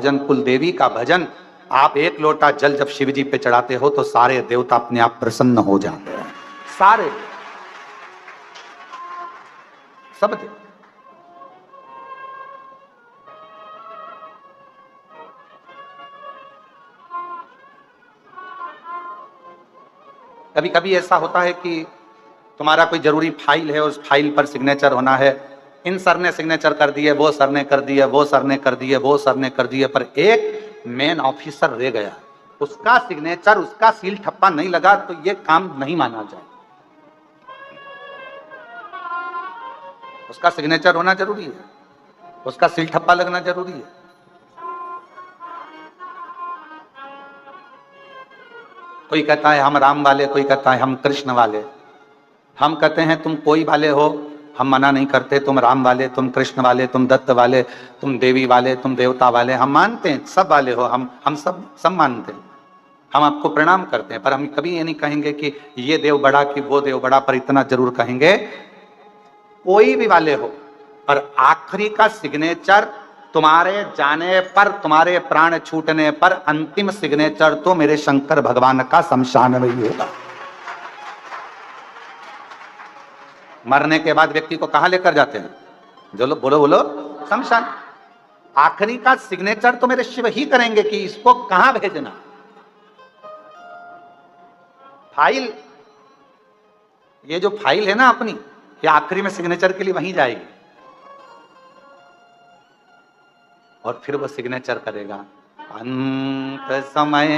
भजन, कुल देवी का भजन। आप एक लोटा जल जब शिव जी पे चढ़ाते हो तो सारे देवता अपने आप प्रसन्न हो जाते हैं, सारे सब देवता। कभी कभी ऐसा होता है कि तुम्हारा कोई जरूरी फाइल है, उस फाइल पर सिग्नेचर होना है, इन सर ने सिग्नेचर कर दिए, वो सर ने कर दिए, वो सर ने कर दिए, वो सर ने कर दिए, पर एक मेन ऑफिसर रह गया, उसका सिग्नेचर, उसका सील ठप्पा नहीं लगा तो ये काम नहीं माना जाए। उसका सिग्नेचर होना जरूरी है, उसका सील ठप्पा लगना जरूरी है। कोई कहता है हम राम वाले, कोई कहता है हम कृष्ण वाले। हम कहते हैं तुम कोई वाले हो, हम मना नहीं करते, तुम राम वाले, तुम कृष्ण वाले, तुम दत्त वाले, तुम देवी वाले, तुम देवता वाले, हम मानते हैं, सब वाले हो, हम सब मानते हैं, हम आपको प्रणाम करते हैं। पर हम कभी ये नहीं कहेंगे कि ये देव बड़ा कि वो देव बड़ा, पर इतना जरूर कहेंगे कोई भी वाले हो, पर आखिरी का सिग्नेचर तुम्हारे जाने पर, तुम्हारे प्राण छूटने पर अंतिम सिग्नेचर तो मेरे शंकर भगवान का शमशान में ही होगा। मरने के बाद व्यक्ति को कहां लेकर जाते हैं? जो बोलो बोलो, शमशान। आखिरी का सिग्नेचर तो मेरे शिव ही करेंगे कि इसको कहां भेजना। फाइल, ये जो फाइल है ना अपनी, ये आखिरी में सिग्नेचर के लिए वहीं जाएगी और फिर वो सिग्नेचर करेगा। अंत समय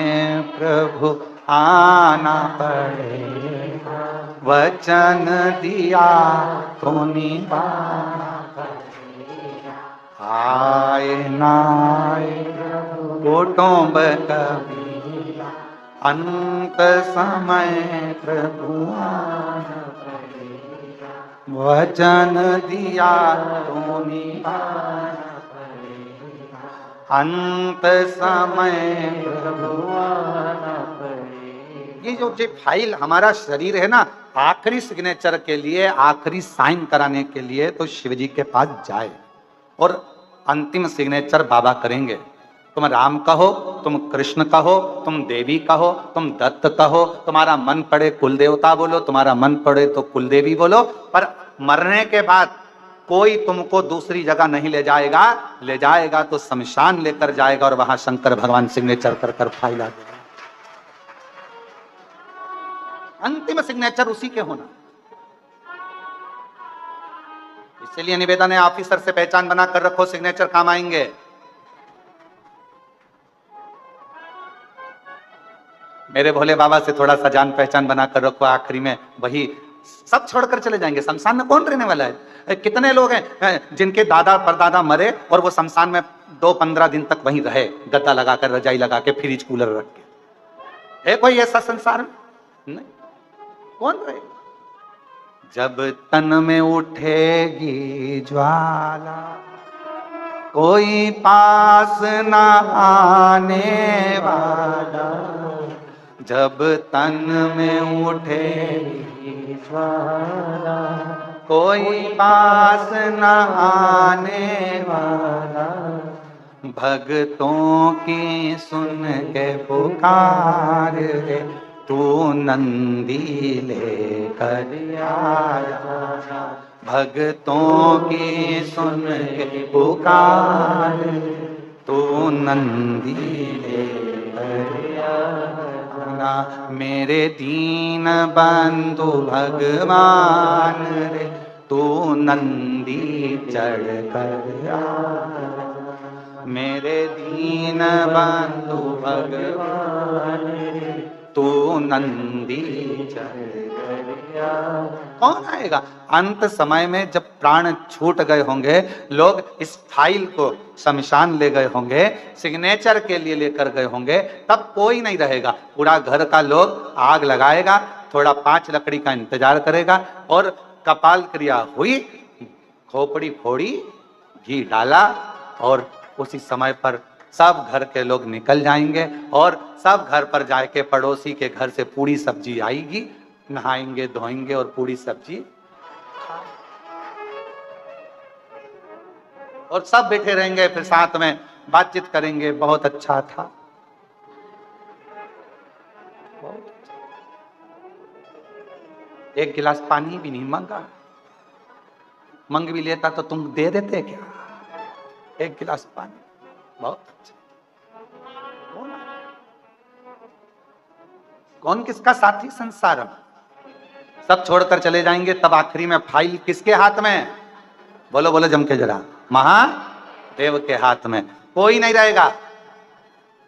प्रभु आना पड़ेगा, वचन दिया तो निभाना पड़ेगा। आए ना आए कुटुंब कभी, अंत समय प्रभु आना पड़ेगा, वचन दिया तो निभाना, अंत समय प्रभु आना पड़ेगा। ये जो फाइल हमारा शरीर है ना, आखिरी सिग्नेचर के लिए, आखिरी साइन कराने के लिए तो शिव जी के पास जाए और अंतिम सिग्नेचर बाबा करेंगे। तुम राम कहो, तुम कृष्ण कहो, तुम देवी कहो, तुम दत्त कहो, तुम्हारा मन पड़े कुल देवता बोलो, तुम्हारा मन पड़े तो कुल देवी बोलो, पर मरने के बाद कोई तुमको दूसरी जगह नहीं ले जाएगा, ले जाएगा तो शमशान लेकर जाएगा और वहां शंकर भगवान सिग्नेचर कर कर फाइल आ देगा। अंतिम सिग्नेचर उसी के होना। इसलिए निवेदन है, ऑफिसर से पहचान बना कर रखो, सिग्नेचर काम आएंगे। मेरे भोले बाबा से थोड़ा सा जान पहचान बना कर रखो, आखिरी में वही सब छोड़कर चले जाएंगे। शमशान में कौन रहने वाला है? कितने लोग हैं जिनके दादा परदादा मरे और वो शमशान में 2-15 दिन तक वहीं रहे, गद्दा लगाकर, रजाई लगा के, फ्रिज कूलर रख के। है कोई ऐसा संसार में? नहीं। कौन रहे? जब तन में उठेगी ज्वाला, कोई पास न आने वाला, जब तन में उठेगी ज्वाला, कोई पास न आने वाला, भक्तों की सुन के पुकार रे, तू नंदी लेकर आया, भक्तों की सुन के पुकार, तू नंदी लेकर आया, मेरे दीन बंधु भगवान रे, तू नंदी चढ़ कर आया, मेरे दीन बंधु भगवान रे, तू नंदी चढ़ कर आया। कौन आएगा? अंत समय में जब प्राण छूट गए होंगे, लोग इस फाइल को शमशान ले गए होंगे, सिग्नेचर के लिए लेकर गए होंगे, तब कोई नहीं रहेगा। पूरा घर का लोग आग लगाएगा, थोड़ा 5 लकड़ी का इंतजार करेगा और कपाल क्रिया हुई, खोपड़ी फोड़ी, घी डाला और उसी समय पर सब घर के लोग निकल जाएंगे और सब घर पर जाके पड़ोसी के घर से पूरी सब्जी आएगी, नहाएंगे धोएंगे और पूरी सब्जी और सब बैठे रहेंगे फिर साथ में बातचीत करेंगे। बहुत अच्छा था, बहुत अच्छा। एक गिलास पानी भी नहीं मांगा, मंग भी लेता तो तुम दे देते क्या? एक गिलास पानी, बहुत अच्छा। कौन किसका साथी संसार में? सब छोड़कर चले जाएंगे, तब आखिरी में फाइल किसके हाथ में? बोलो बोलो जम के जरा, महादेव के हाथ में। कोई नहीं रहेगा।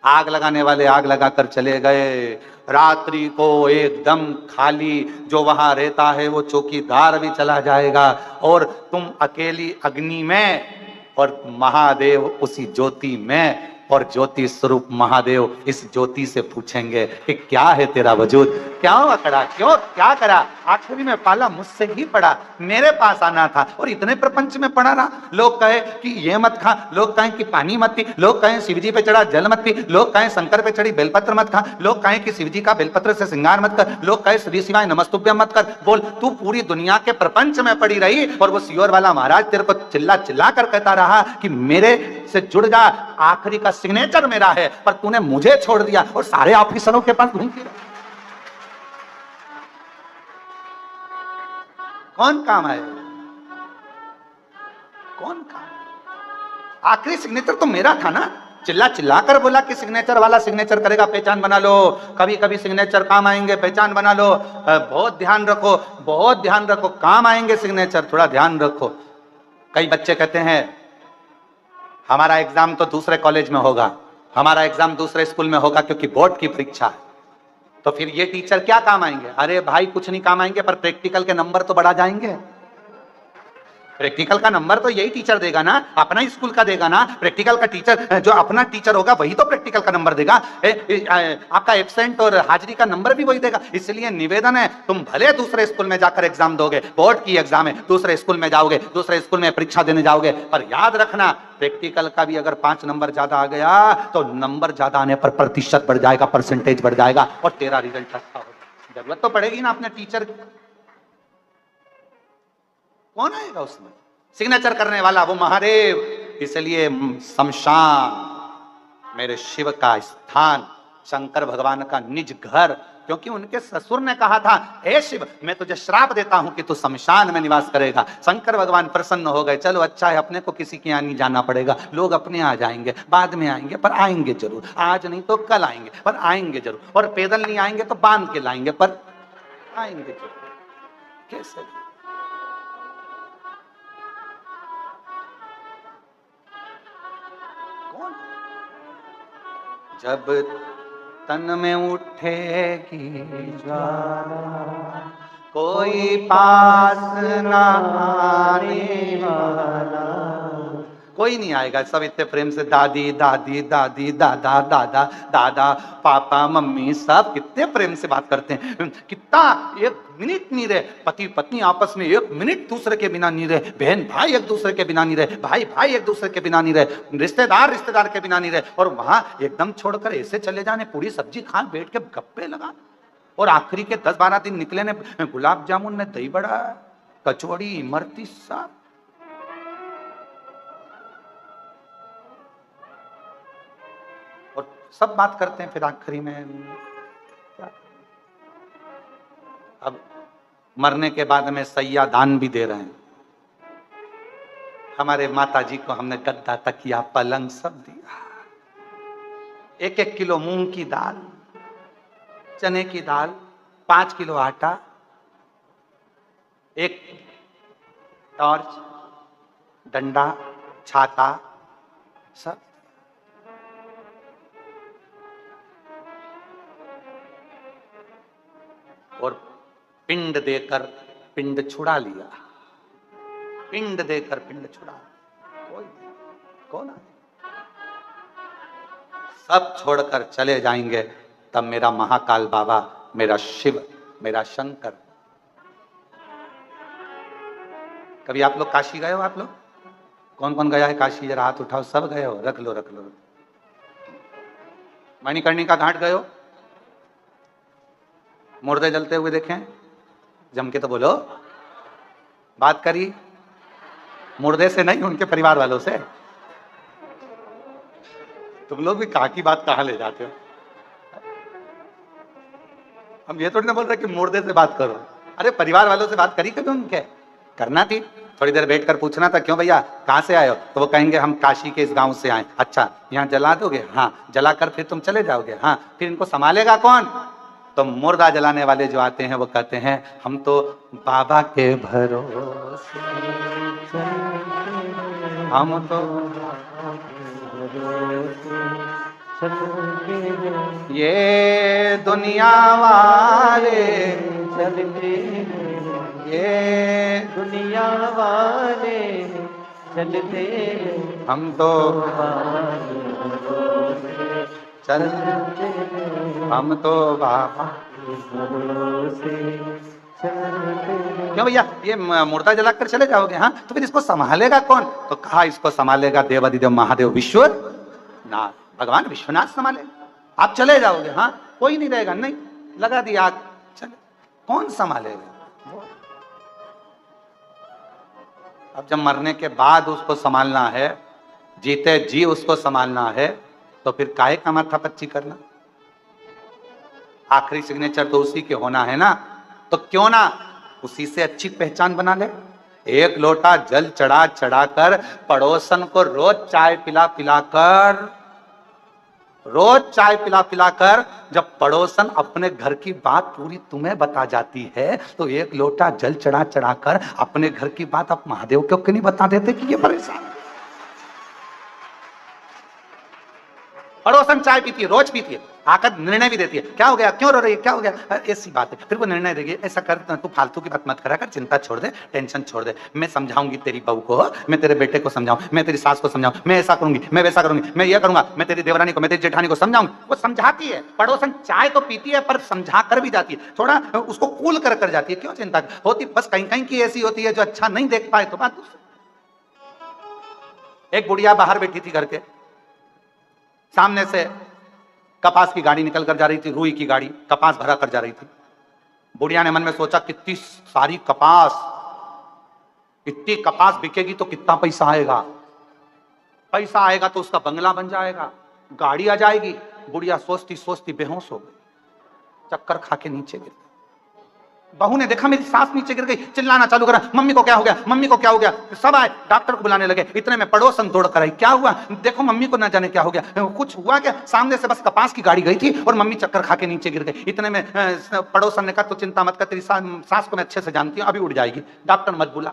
आग लगाने वाले आग लगाकर चले गए, रात्रि को एकदम खाली। जो वहां रहता है वो चौकीदार भी चला जाएगा, और तुम अकेली अग्नि में और महादेव उसी ज्योति में। और ज्योति स्वरूप महादेव इस ज्योति से पूछेंगे कि क्या है तेरा वजूद, क्या हुआ करा, क्यों क्या करा? आखिरी में पाला मुझसे ही पड़ा, मेरे पास आना था और इतने प्रपंच में पड़ा रहा। लोग कहे कि ये मत खा, लोग कहें कि पानी मत पी, लोग कहें शिवजी पे चढ़ा जल मत पी, लोग कहें शंकर पे चढ़ी बेलपत्र मत खा, लोग कहें कि शिवजी का बेलपत्र से श्रृंगार मत कर, लोग कहें श्री शिवाय नमस्तुभ्यम मत कर। बोल, तू पूरी दुनिया के प्रपंच में पड़ी रही और वो सियोर वाला महाराज तेरे को चिल्ला चिल्ला कर कहता रहा कि मेरे से जुड़ जा, आखिरी का सिग्नेचर मेरा है, पर तूने मुझे छोड़ दिया और सारे ऑफिसरों के पास घूम फिर। कौन काम है? कौन काम? आखिरी सिग्नेचर तो मेरा था ना। चिल्ला चिल्ला कर बोला कि सिग्नेचर वाला सिग्नेचर करेगा, पहचान बना लो। कभी कभी सिग्नेचर काम आएंगे, पहचान बना लो। बहुत ध्यान रखो, बहुत ध्यान रखो, काम आएंगे सिग्नेचर, थोड़ा ध्यान रखो। कई बच्चे कहते हैं हमारा एग्जाम तो दूसरे कॉलेज में होगा, हमारा एग्जाम दूसरे स्कूल में होगा क्योंकि बोर्ड की परीक्षा है, तो फिर ये टीचर क्या काम आएंगे? अरे भाई कुछ नहीं काम आएंगे, पर प्रैक्टिकल के नंबर तो बढ़ा जाएंगे। प्रैक्टिकल का नंबर तो यही टीचर देगा ना, अपना स्कूल का देगा ना। प्रैक्टिकल का टीचर जो अपना टीचर होगा वही तो प्रैक्टिकल का नंबर देगा। आपका एब्सेंट और हाजिरी का नंबर भी वही देगा। इसलिए निवेदन है, तुम भले दूसरे स्कूल में जाकर एग्जाम दोगे, बोर्ड की एग्जाम है, दूसरे स्कूल में जाओगे, दूसरे स्कूल में परीक्षा देने जाओगे, पर याद रखना प्रैक्टिकल का भी अगर 5 नंबर ज्यादा आ गया तो नंबर ज्यादा आने पर प्रतिशत बढ़ जाएगा, परसेंटेज बढ़ जाएगा और तेरा रिजल्ट अच्छा होगा। जरूरत तो पड़ेगी ना अपने टीचर। कौन आएगा उसमें? सिग्नेचर करने वाला वो महादेव। इसलिए शमशान मेरे शिव का स्थान, शंकर भगवान का निज घर, क्योंकि उनके ससुर ने कहा था, हे शिव मैं तुझे श्राप देता हूं कि तू शमशान में निवास करेगा। शंकर भगवान प्रसन्न हो गए, चलो अच्छा है, अपने को किसी के यहाँ नहीं जाना पड़ेगा, लोग अपने आ जाएंगे, बाद में आएंगे, पर आएंगे जरूर, आज नहीं तो कल आएंगे, पर आएंगे जरूर, और पैदल नहीं आएंगे तो बांध के लाएंगे, पर आएंगे जरूर। कैसे? जब तन में उठेगी ज्वाला, कोई पास ना आने वाला। कोई नहीं आएगा, सब इतने प्रेम से दादी दादी दादी दादा दादा दादा पापा मम्मी सब कितने प्रेम से बात करते हैं। कितना एक मिनट नहीं रहे, पति पत्नी आपस में एक मिनट दूसरे के बिना नहीं रहे, बहन भाई एक दूसरे के बिना नहीं रहे, भाई भाई एक दूसरे के बिना नहीं रहे, रिश्तेदार रिश्तेदार के बिना नहीं रहे, और वहां एकदम छोड़कर ऐसे चले जाने, पूरी सब्जी खान बैठ के गप्पे लगा, और आखिरी के 10-12 दिन निकले ने गुलाब जामुन ने दही बड़ा कचौड़ी इमरती सब। और सब बात करते हैं, फिर आखिरी में अब मरने के बाद में सैया दान भी दे रहे हैं। हमारे माता जी को हमने गद्दा तकिया पलंग सब दिया, 1-1 किलो मूंग की दाल, चने की दाल, 5 किलो आटा, एक टॉर्च, डंडा, छाता सब। और पिंड देकर पिंड छुड़ा लिया, पिंड देकर पिंड छुड़ा। कोई कौन है? सब छोड़कर चले जाएंगे, तब मेरा महाकाल बाबा, मेरा शिव, मेरा शंकर। कभी आप लोग काशी गए हो? आप लोग कौन कौन गया है काशी? जरा हाथ उठाओ। सब गए हो? रख लो रख लो। मणिकर्णिका घाट गए हो? मुर्दे जलते हुए देखें? जम के तो बोलो, बात करी। मुर्दे से नहीं, उनके परिवार वालों से। तुम लोग भी कहाँ की बात कहाँ ले जाते हो। हम ये थोड़ी ना बोल रहे कि मुर्दे से बात करो। अरे परिवार वालों से बात करी कभी उनके? करना थी। थोड़ी देर बैठकर पूछना था, क्यों भैया कहाँ से आए हो? तो वो कहेंगे हम काशी के इस गांव से आए। अच्छा, यहाँ जला दोगे? हाँ। जलाकर फिर तुम चले जाओगे? हाँ। फिर इनको संभालेगा कौन? तो मुर्दा जलाने वाले जो आते हैं वो कहते हैं हम तो बाबा के भरोसे, हम तो ये दुनिया वाले चलते, ये दुनिया वाले चलते, हम तो चलते, हम तो बाबा। क्यों भैया ये मुर्दा जलाकर चले जाओगे? हाँ। तो फिर इसको संभालेगा कौन? तो कहा इसको संभालेगा देवादिदेव महादेव विश्वनाथ, भगवान विश्वनाथ संभालेगा। आप चले जाओगे, हाँ, कोई नहीं रहेगा। नहीं, लगा दी आग, चले, कौन संभालेगा? अब जब मरने के बाद उसको संभालना है, जीते जी उसको संभालना है, तो फिर काहे का माथा पच्ची करना? आखिरी सिग्नेचर तो उसी के होना है ना, तो क्यों ना उसी से अच्छी पहचान बना ले। एक लोटा जल चढ़ा चढ़ाकर पड़ोसन को रोज चाय पिला पिलाकर, रोज चाय पिला पिलाकर जब पड़ोसन अपने घर की बात पूरी तुम्हें बता जाती है, तो एक लोटा जल चढ़ा चढ़ाकर अपने घर की बात आप महादेव को क्यों नहीं बता देते कि ये परेशान है? पड़ोसन चाय पीती है, रोज पीती है, आकर निर्णय भी देती है, क्या हो गया, क्यों रो रही है, क्या हो गया, ऐसी बात है। फिर वो निर्णय देगी, ऐसा कर, तू फालतू की बात मत करा कर, चिंता छोड़ दे, टेंशन छोड़ दे, मैं समझाऊंगी तेरी बहू को, मैं तेरे बेटे को समझाऊं, मैं तेरी सास को समझाऊं, मैं ऐसा करूंगी, मैं वैसा करूंगी, मैं ये करूंगा, मैं तेरी देवरानी को, मैं तेरी जेठानी को समझाऊंगी। वो समझाती है, पड़ोसन चाय तो पीती है पर समझा कर भी जाती है, थोड़ा उसको कूल कर कर जाती है। क्यों चिंता होती? बस कहीं कहीं की ऐसी होती है जो अच्छा नहीं देख पाए तो बात। एक बुढ़िया बाहर बैठी थी घर के सामने से, कपास की गाड़ी निकल कर जा रही थी, रुई की गाड़ी कपास भरा कर जा रही थी। बुढ़िया ने मन में सोचा, कितनी सारी कपास, इतनी कपास बिकेगी तो कितना पैसा आएगा, पैसा आएगा तो उसका बंगला बन जाएगा, गाड़ी आ जाएगी। बुढ़िया सोचती सोचती बेहोश हो गई, चक्कर खा के नीचे गिर गई। बहू ने देखा मेरी सास नीचे गिर गई, चिल्लाना चालू करा, मम्मी को क्या हो गया, मम्मी को क्या हो गया। सब आए, डॉक्टर को बुलाने लगे। इतने में पड़ोसन दौड़ कर आई, क्या हुआ, देखो मम्मी को ना जाने क्या हो गया। कुछ हुआ क्या? सामने से बस कपास की गाड़ी गई थी और मम्मी चक्कर खा के नीचे गिर गई। इतने में पड़ोसन ने कहा, तो चिंता मत कर, तेरी सास को मैं अच्छे से जानती हूँ, अभी उठ जाएगी, डॉक्टर मत बुला।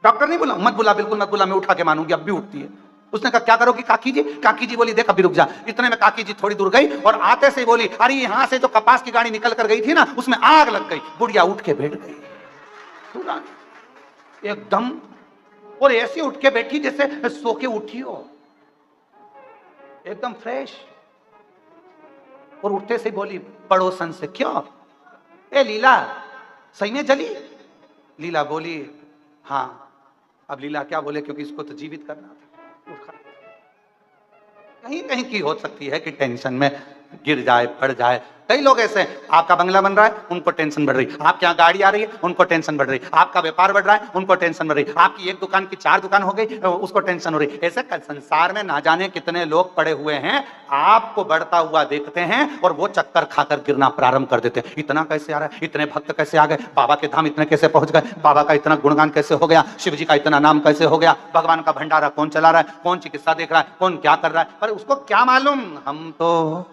डॉक्टर नहीं बुला, मत बुला, बिल्कुल मत बुला, मैं उठा के मानूंगी, अब भी उठती है। उसने कहा क्या करोगी काकी जी? काकी जी बोली देख अभी रुक जा। इतने में काकी जी थोड़ी दूर गई और आते से बोली, अरे यहां से जो कपास की गाड़ी निकल कर गई थी ना, उसमें आग लग गई। बुढ़िया उठ के बैठ गई एकदम, और ऐसी उठ के बैठी जैसे सो के उठी हो, एकदम फ्रेश। और उठते से बोली पड़ोसन से, क्यों ए लीला सही में जली? लीला बोली हाँ। अब लीला क्या बोले, क्योंकि इसको तो जीवित करना था। कहीं कहीं की हो सकती है कि टेंशन में गिर जाए, पड़ जाए। कई लोग ऐसे हैं, आपका बंगला बन रहा है, उनको टेंशन बढ़ रही, आपके यहाँ गाड़ी आ रही है, उनको टेंशन बढ़ रही, आपका व्यापार बढ़ रहा है, उनको टेंशन बढ़ रही, आपकी एक दुकान की 4 दुकान हो गई, उसको टेंशन हो रही। ऐसे संसार में ना जाने कितने लोग पड़े हुए हैं, आपको बढ़ता हुआ देखते हैं और वो चक्कर खाकर गिरना प्रारंभ कर देते हैं। इतना कैसे आ रहा है, इतने भक्त कैसे आ गए, बाबा के धाम इतने कैसे पहुंच गए, बाबा का इतना गुणगान कैसे हो गया, शिव जी का इतना नाम कैसे हो गया, भगवान का भंडारा कौन चला रहा है, कौन चिकित्सा देख रहा है, कौन क्या कर रहा है। पर उसको क्या मालूम, हम तो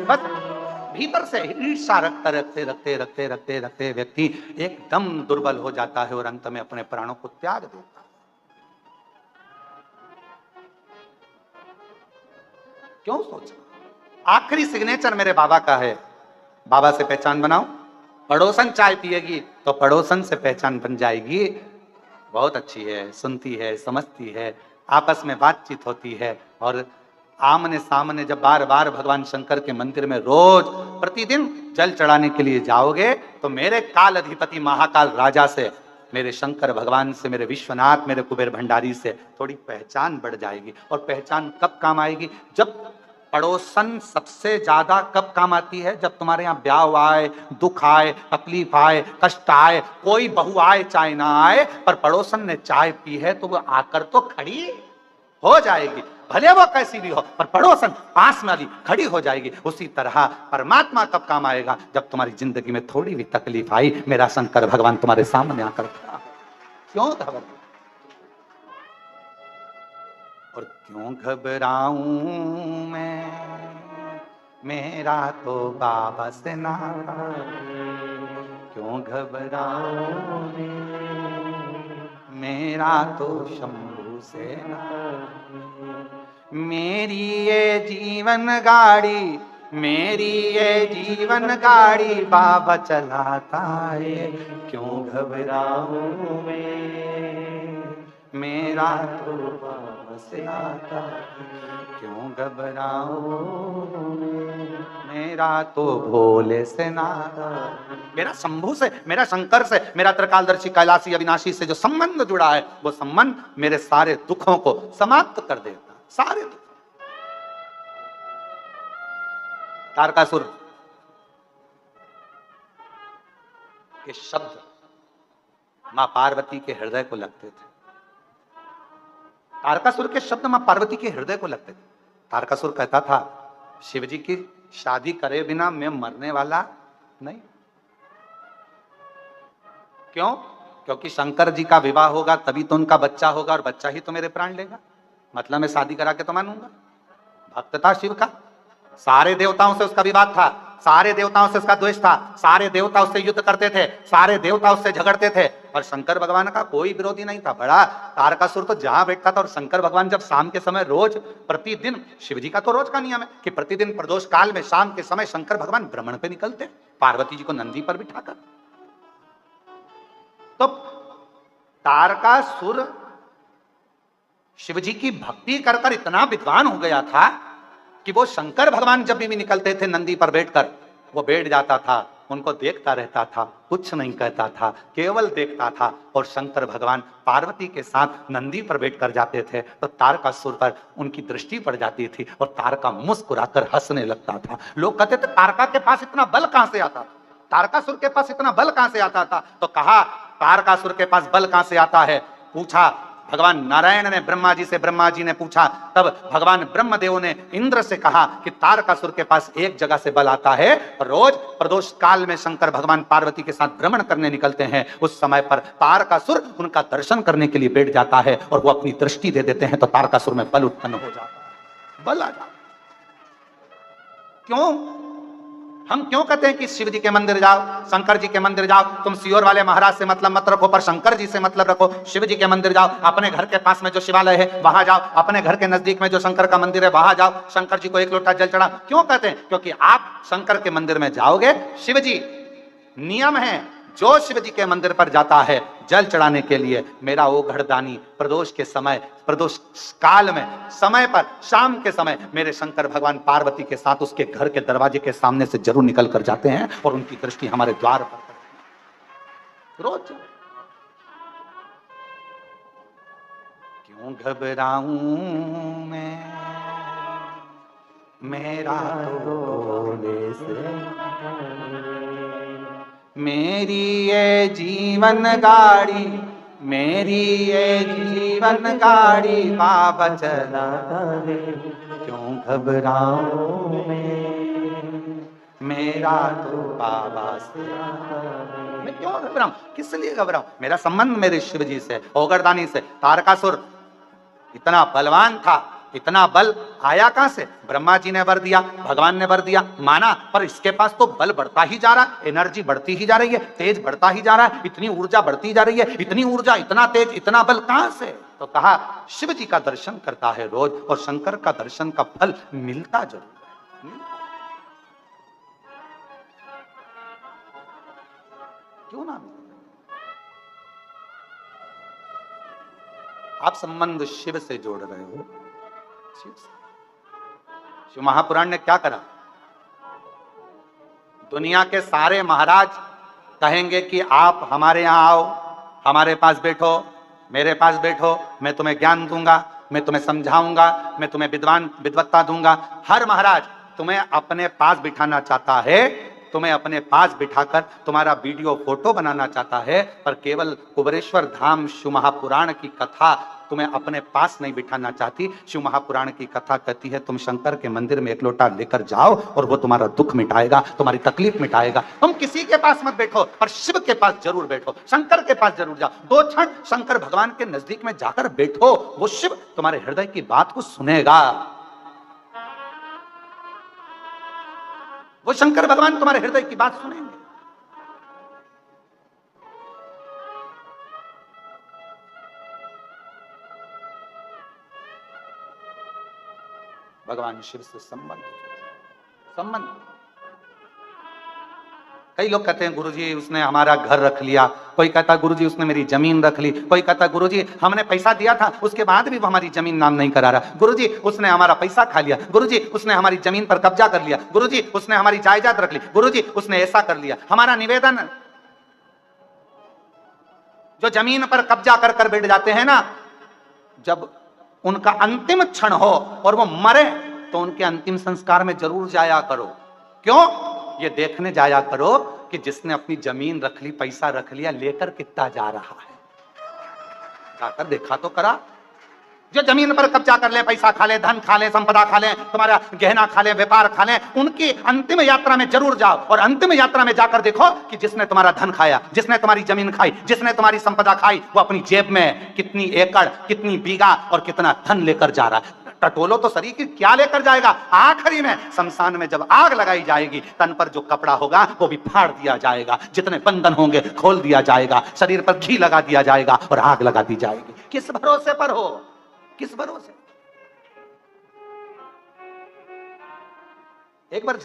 बस भीतर से ईर्ष्या रखते रखते रखते रखते रखते रखते व्यक्ति एकदम दुर्बल हो जाता है और अंत में अपने प्राणों को त्याग देता है। क्यों सोचा? आखिरी सिग्नेचर मेरे बाबा का है, बाबा से पहचान बनाओ। पड़ोसन चाय पिएगी तो पड़ोसन से पहचान बन जाएगी। बहुत अच्छी है, सुनती है, समझती है, आपस में बातचीत होती है। और आमने सामने जब बार बार भगवान शंकर के मंदिर में रोज प्रतिदिन जल चढ़ाने के लिए जाओगे, तो मेरे काल अधिपति महाकाल राजा से, मेरे शंकर भगवान से, मेरे विश्वनाथ, मेरे कुबेर भंडारी से थोड़ी पहचान बढ़ जाएगी। और पहचान कब काम आएगी? जब पड़ोसन सबसे ज्यादा कब काम आती है? जब तुम्हारे यहाँ ब्याह आए, दुख आए, तकलीफ आए, कष्ट आए, कोई बहू आए चाहे ना आए, पर पड़ोसन ने चाय पी है तो वो आकर तो खड़ी हो जाएगी, भले वो कैसी भी हो, पर पड़ोसन पास में अभी खड़ी हो जाएगी। उसी तरह परमात्मा कब काम आएगा? जब तुम्हारी जिंदगी में थोड़ी भी तकलीफ आई, मेरा शंकर भगवान तुम्हारे सामने आकर खड़ा। क्यों घबराऊं? और क्यों घबराऊं मैं, मेरा तो बाबा से नाता। क्यों घबराऊं मेरा तो शंभू से नाता। मेरी ये जीवन गाड़ी, मेरी ये जीवन गाड़ी बाबा चलाता है। क्यों घबराऊं मैं, मेरा तो बाबा से नाता। क्यों घबराऊं मेरा तो भोले से नाता। मेरा शंभू से, मेरा शंकर से, मेरा त्रिकालदर्शी कैलाशी अविनाशी से जो संबंध जुड़ा है, वो संबंध मेरे सारे दुखों को समाप्त कर देता, सारे दुख। तारकासुर के शब्द मां पार्वती के हृदय को लगते थे। तारकासुर के शब्द मां पार्वती के हृदय को लगते थे। तारकासुर कहता था, शिव जी की शादी करे बिना मैं मरने वाला नहीं। क्यों? क्योंकि शंकर जी का विवाह होगा तभी तो उनका बच्चा होगा, और बच्चा ही तो मेरे प्राण लेगा, मतलब मैं शादी करा के तो मानूंगा। भक्त था शिव का, सारे देवताओं से उसका विवाद था, सारे देवताओं से उसका द्वेष था, सारे देवता उससे युद्ध करते थे, सारे देवता उससे झगड़ते थे, और शंकर भगवान का कोई विरोधी नहीं था। बड़ा तारकासुर तो जहां बैठता था, और शंकर भगवान जब शाम के समय रोज प्रतिदिन, शिव जी का तो रोज का नियम है कि प्रतिदिन प्रदोष काल में शाम के समय शंकर भगवान भ्रमण पे निकलते, पार्वती जी को नंदी पर बिठाकर। तो तारकासुर शिव जी की भक्ति कर कर इतना विद्वान हो गया था कि वो शंकर भगवान जब भी निकलते थे नंदी पर बैठकर, वो बैठ जाता था, उनको देखता रहता था, कुछ नहीं कहता था, केवल देखता था। और शंकर भगवान पार्वती के साथ नंदी पर बैठकर जाते थे तो तारकासुर पर उनकी दृष्टि पड़ जाती थी, और तारका मुस्कुराकर हंसने लगता था। लोग कहते थे तारका के पास इतना बल कहां से आता था, तारकासुर के पास इतना बल कहां से आता था? तो कहा तारकासुर के पास बल कहां से आता है? पूछा भगवान नारायण ने ब्रह्मा जी से, ब्रह्मा जी ने पूछा, तब भगवान ब्रह्मदेव ने इंद्र से कहा कि तारकासुर के पास एक जगह से बल आता है। रोज प्रदोष काल में शंकर भगवान पार्वती के साथ भ्रमण करने निकलते हैं, उस समय पर तारकासुर उनका दर्शन करने के लिए बैठ जाता है, और वो अपनी दृष्टि दे देते हैं तो तारकासुर में बल उत्पन्न हो जाता है, बल आ जाता। क्यों? हम क्यों कहते हैं कि शिव जी के मंदिर जाओ, शंकर जी के मंदिर जाओ? तुम सियोर वाले महाराज से मतलब मत रखो, पर शंकर जी से मतलब रखो। शिव जी के मंदिर जाओ, अपने घर के पास में जो शिवालय है वहां जाओ, अपने घर के नजदीक में जो शंकर का मंदिर है वहां जाओ, शंकर जी को एक लोटा जल चढ़ा। क्यों कहते हैं? क्योंकि आप शंकर के मंदिर में जाओगे, शिव जी, नियम है, जो शिव जी के मंदिर पर जाता है जल चढ़ाने के लिए, मेरा वो घड़दानी प्रदोष के समय, प्रदोष काल में समय पर शाम के समय मेरे शंकर भगवान पार्वती के साथ उसके घर के दरवाजे के सामने से जरूर निकल कर जाते हैं, और उनकी दृष्टि हमारे द्वार पर पड़ती है रोज। क्यों घबराऊं मैं, मेरा तो भोले से। मेरी ये जीवन गाड़ी, मेरी ये जीवन गाड़ी बाबा चलाता है। क्यों घबराऊं मेरा तो बाबा से। मैं क्यों घबराऊं? किस लिए घबराऊं? मेरा संबंध मेरे शिव जी से, ओगरदानी से। तारकासुर इतना बलवान था, इतना बल आया कहां से? ब्रह्मा जी ने वर दिया, भगवान ने वर दिया, माना, पर इसके पास तो बल बढ़ता ही जा रहा है, एनर्जी बढ़ती ही जा रही है, तेज बढ़ता ही जा रहा है, इतनी ऊर्जा बढ़ती जा रही है, इतनी ऊर्जा, इतना तेज, इतना बल कहां से? तो कहा शिव जी का दर्शन करता है रोज, और शंकर का दर्शन का फल मिलता जरूर है। क्यों ना? आप संबंध शिव से जोड़ रहे हो, शिव महापुराण ने क्या करा? दुनिया के सारे महाराज कहेंगे कि आप हमारे यहां आओ, हमारे पास बैठो, मेरे पास बैठो, मैं तुम्हें ज्ञान दूंगा, मैं तुम्हें समझाऊंगा, मैं तुम्हें विद्वत्ता दूंगा। हर महाराज तुम्हें अपने पास बिठाना चाहता है, तुम्हें अपने पास बिठाकर तुम्हारा वीडियो फोटो बनाना चाहता है, पर केवल कुबेरेश्वर धाम शिव महापुराण की कथा तुम्हें अपने पास नहीं बिठाना चाहती। शिव महापुराण की कथा कहती है तुम शंकर के मंदिर में एक लोटा लेकर जाओ और वो तुम्हारा दुख मिटाएगा, तुम्हारी तकलीफ मिटाएगा। तुम किसी के पास मत बैठो, पर शिव के पास जरूर बैठो, शंकर के पास जरूर जाओ। 2 क्षण शंकर भगवान के नजदीक में जाकर बैठो, वो शिव तुम्हारे हृदय की बात को सुनेगा। वो शंकर भगवान तुम्हारे हृदय की बात सुनेंगे। भगवान शिव से संबंध। कई लोग कहते हैं गुरुजी उसने हमारा घर रख लिया, कोई कहता गुरुजी उसने मेरी जमीन रख ली, कोई कहता गुरुजी हमने पैसा दिया था उसके बाद भी वो हमारी जमीन नाम नहीं करा रहा, गुरुजी उसने हमारा पैसा खा लिया, गुरुजी उसने हमारी जमीन पर कब्जा कर लिया, गुरुजी उसने हमारी जायदाद रख ली, गुरुजी उसने ऐसा कर लिया। हमारा निवेदन, जो जमीन पर कब्जा कर कर बैठ जाते हैं ना, जब उनका अंतिम क्षण हो और वो मरे तो उनके अंतिम संस्कार में जरूर जाया करो। क्यों? ये देखने जाया करो कि जिसने अपनी जमीन रख ली, पैसा रख लिया, लेकर कितना जा रहा है। जाकर देखा तो करा। जो जमीन पर कब्जा कर ले, पैसा खा ले, धन खा ले, संपदा खा ले, तुम्हारा गहना खा ले, व्यापार खा ले, उनकी अंतिम यात्रा में जरूर जाओ और अंतिम यात्रा में जाकर देखो कि जिसने तुम्हारा धन खाया, जिसने तुम्हारी जमीन खाई, जिसने तुम्हारी संपदा खाई, वो अपनी जेब में कितनी एकड़, कितनी बीघा और कितना धन लेकर जा रहा है। टटोलो तो शरीर की क्या लेकर जाएगा? आखिरी में शमशान में जब आग लगाई जाएगी, तन पर जो कपड़ा होगा वो भी फाड़ दिया जाएगा, जितने बंधन होंगे खोल दिया जाएगा, शरीर पर घी लगा दिया जाएगा और आग लगा दी जाएगी। किस भरोसे पर हो? किस भरोसे? एक बार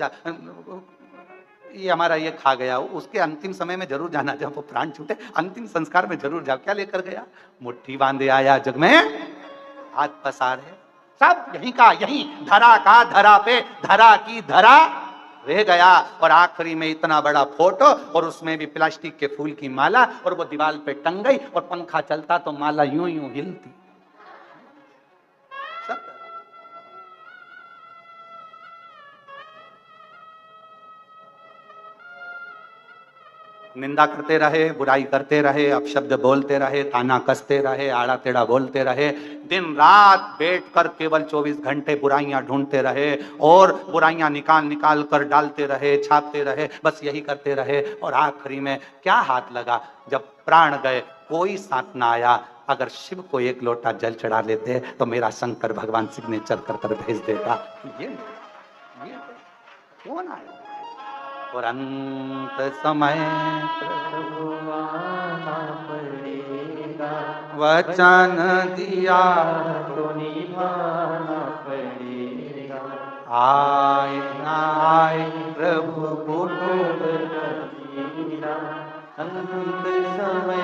ये हमारा ये खा गया, उसके अंतिम समय में जरूर जाना, जब वो प्राण छूटे अंतिम संस्कार में जरूर जाओ। क्या लेकर गया? मुट्ठी बांधे आया जग में हाथ पसारे, सब यहीं का यहीं, धरा का धरा पे, धरा की धरा रह गया। और आखिरी में इतना बड़ा फोटो और उसमें भी प्लास्टिक के फूल की माला, और वो दीवार पे टंग गई और पंखा चलता तो माला यूं यूं हिलती। सब निंदा करते रहे, बुराई करते रहे, अपशब्द बोलते रहे, ताना कसते रहे, आड़ा टेढ़ा बोलते रहे, दिन रात बैठकर केवल 24 घंटे बुराइयां ढूंढते रहे और बुराइयां निकाल निकाल कर डालते रहे, छापते रहे, बस यही करते रहे। और आखिरी में क्या हाथ लगा? जब प्राण गए कोई साथ ना आया। अगर शिव को एक लोटा जल चढ़ा लेते तो मेरा शंकर भगवान सिग्नेचर कर कर भेज देता। ये कौन आया? और अंत समय वचन दिया तो निभाना पड़ेगा। आए ना आए प्रभु कुटुंब, अंत समय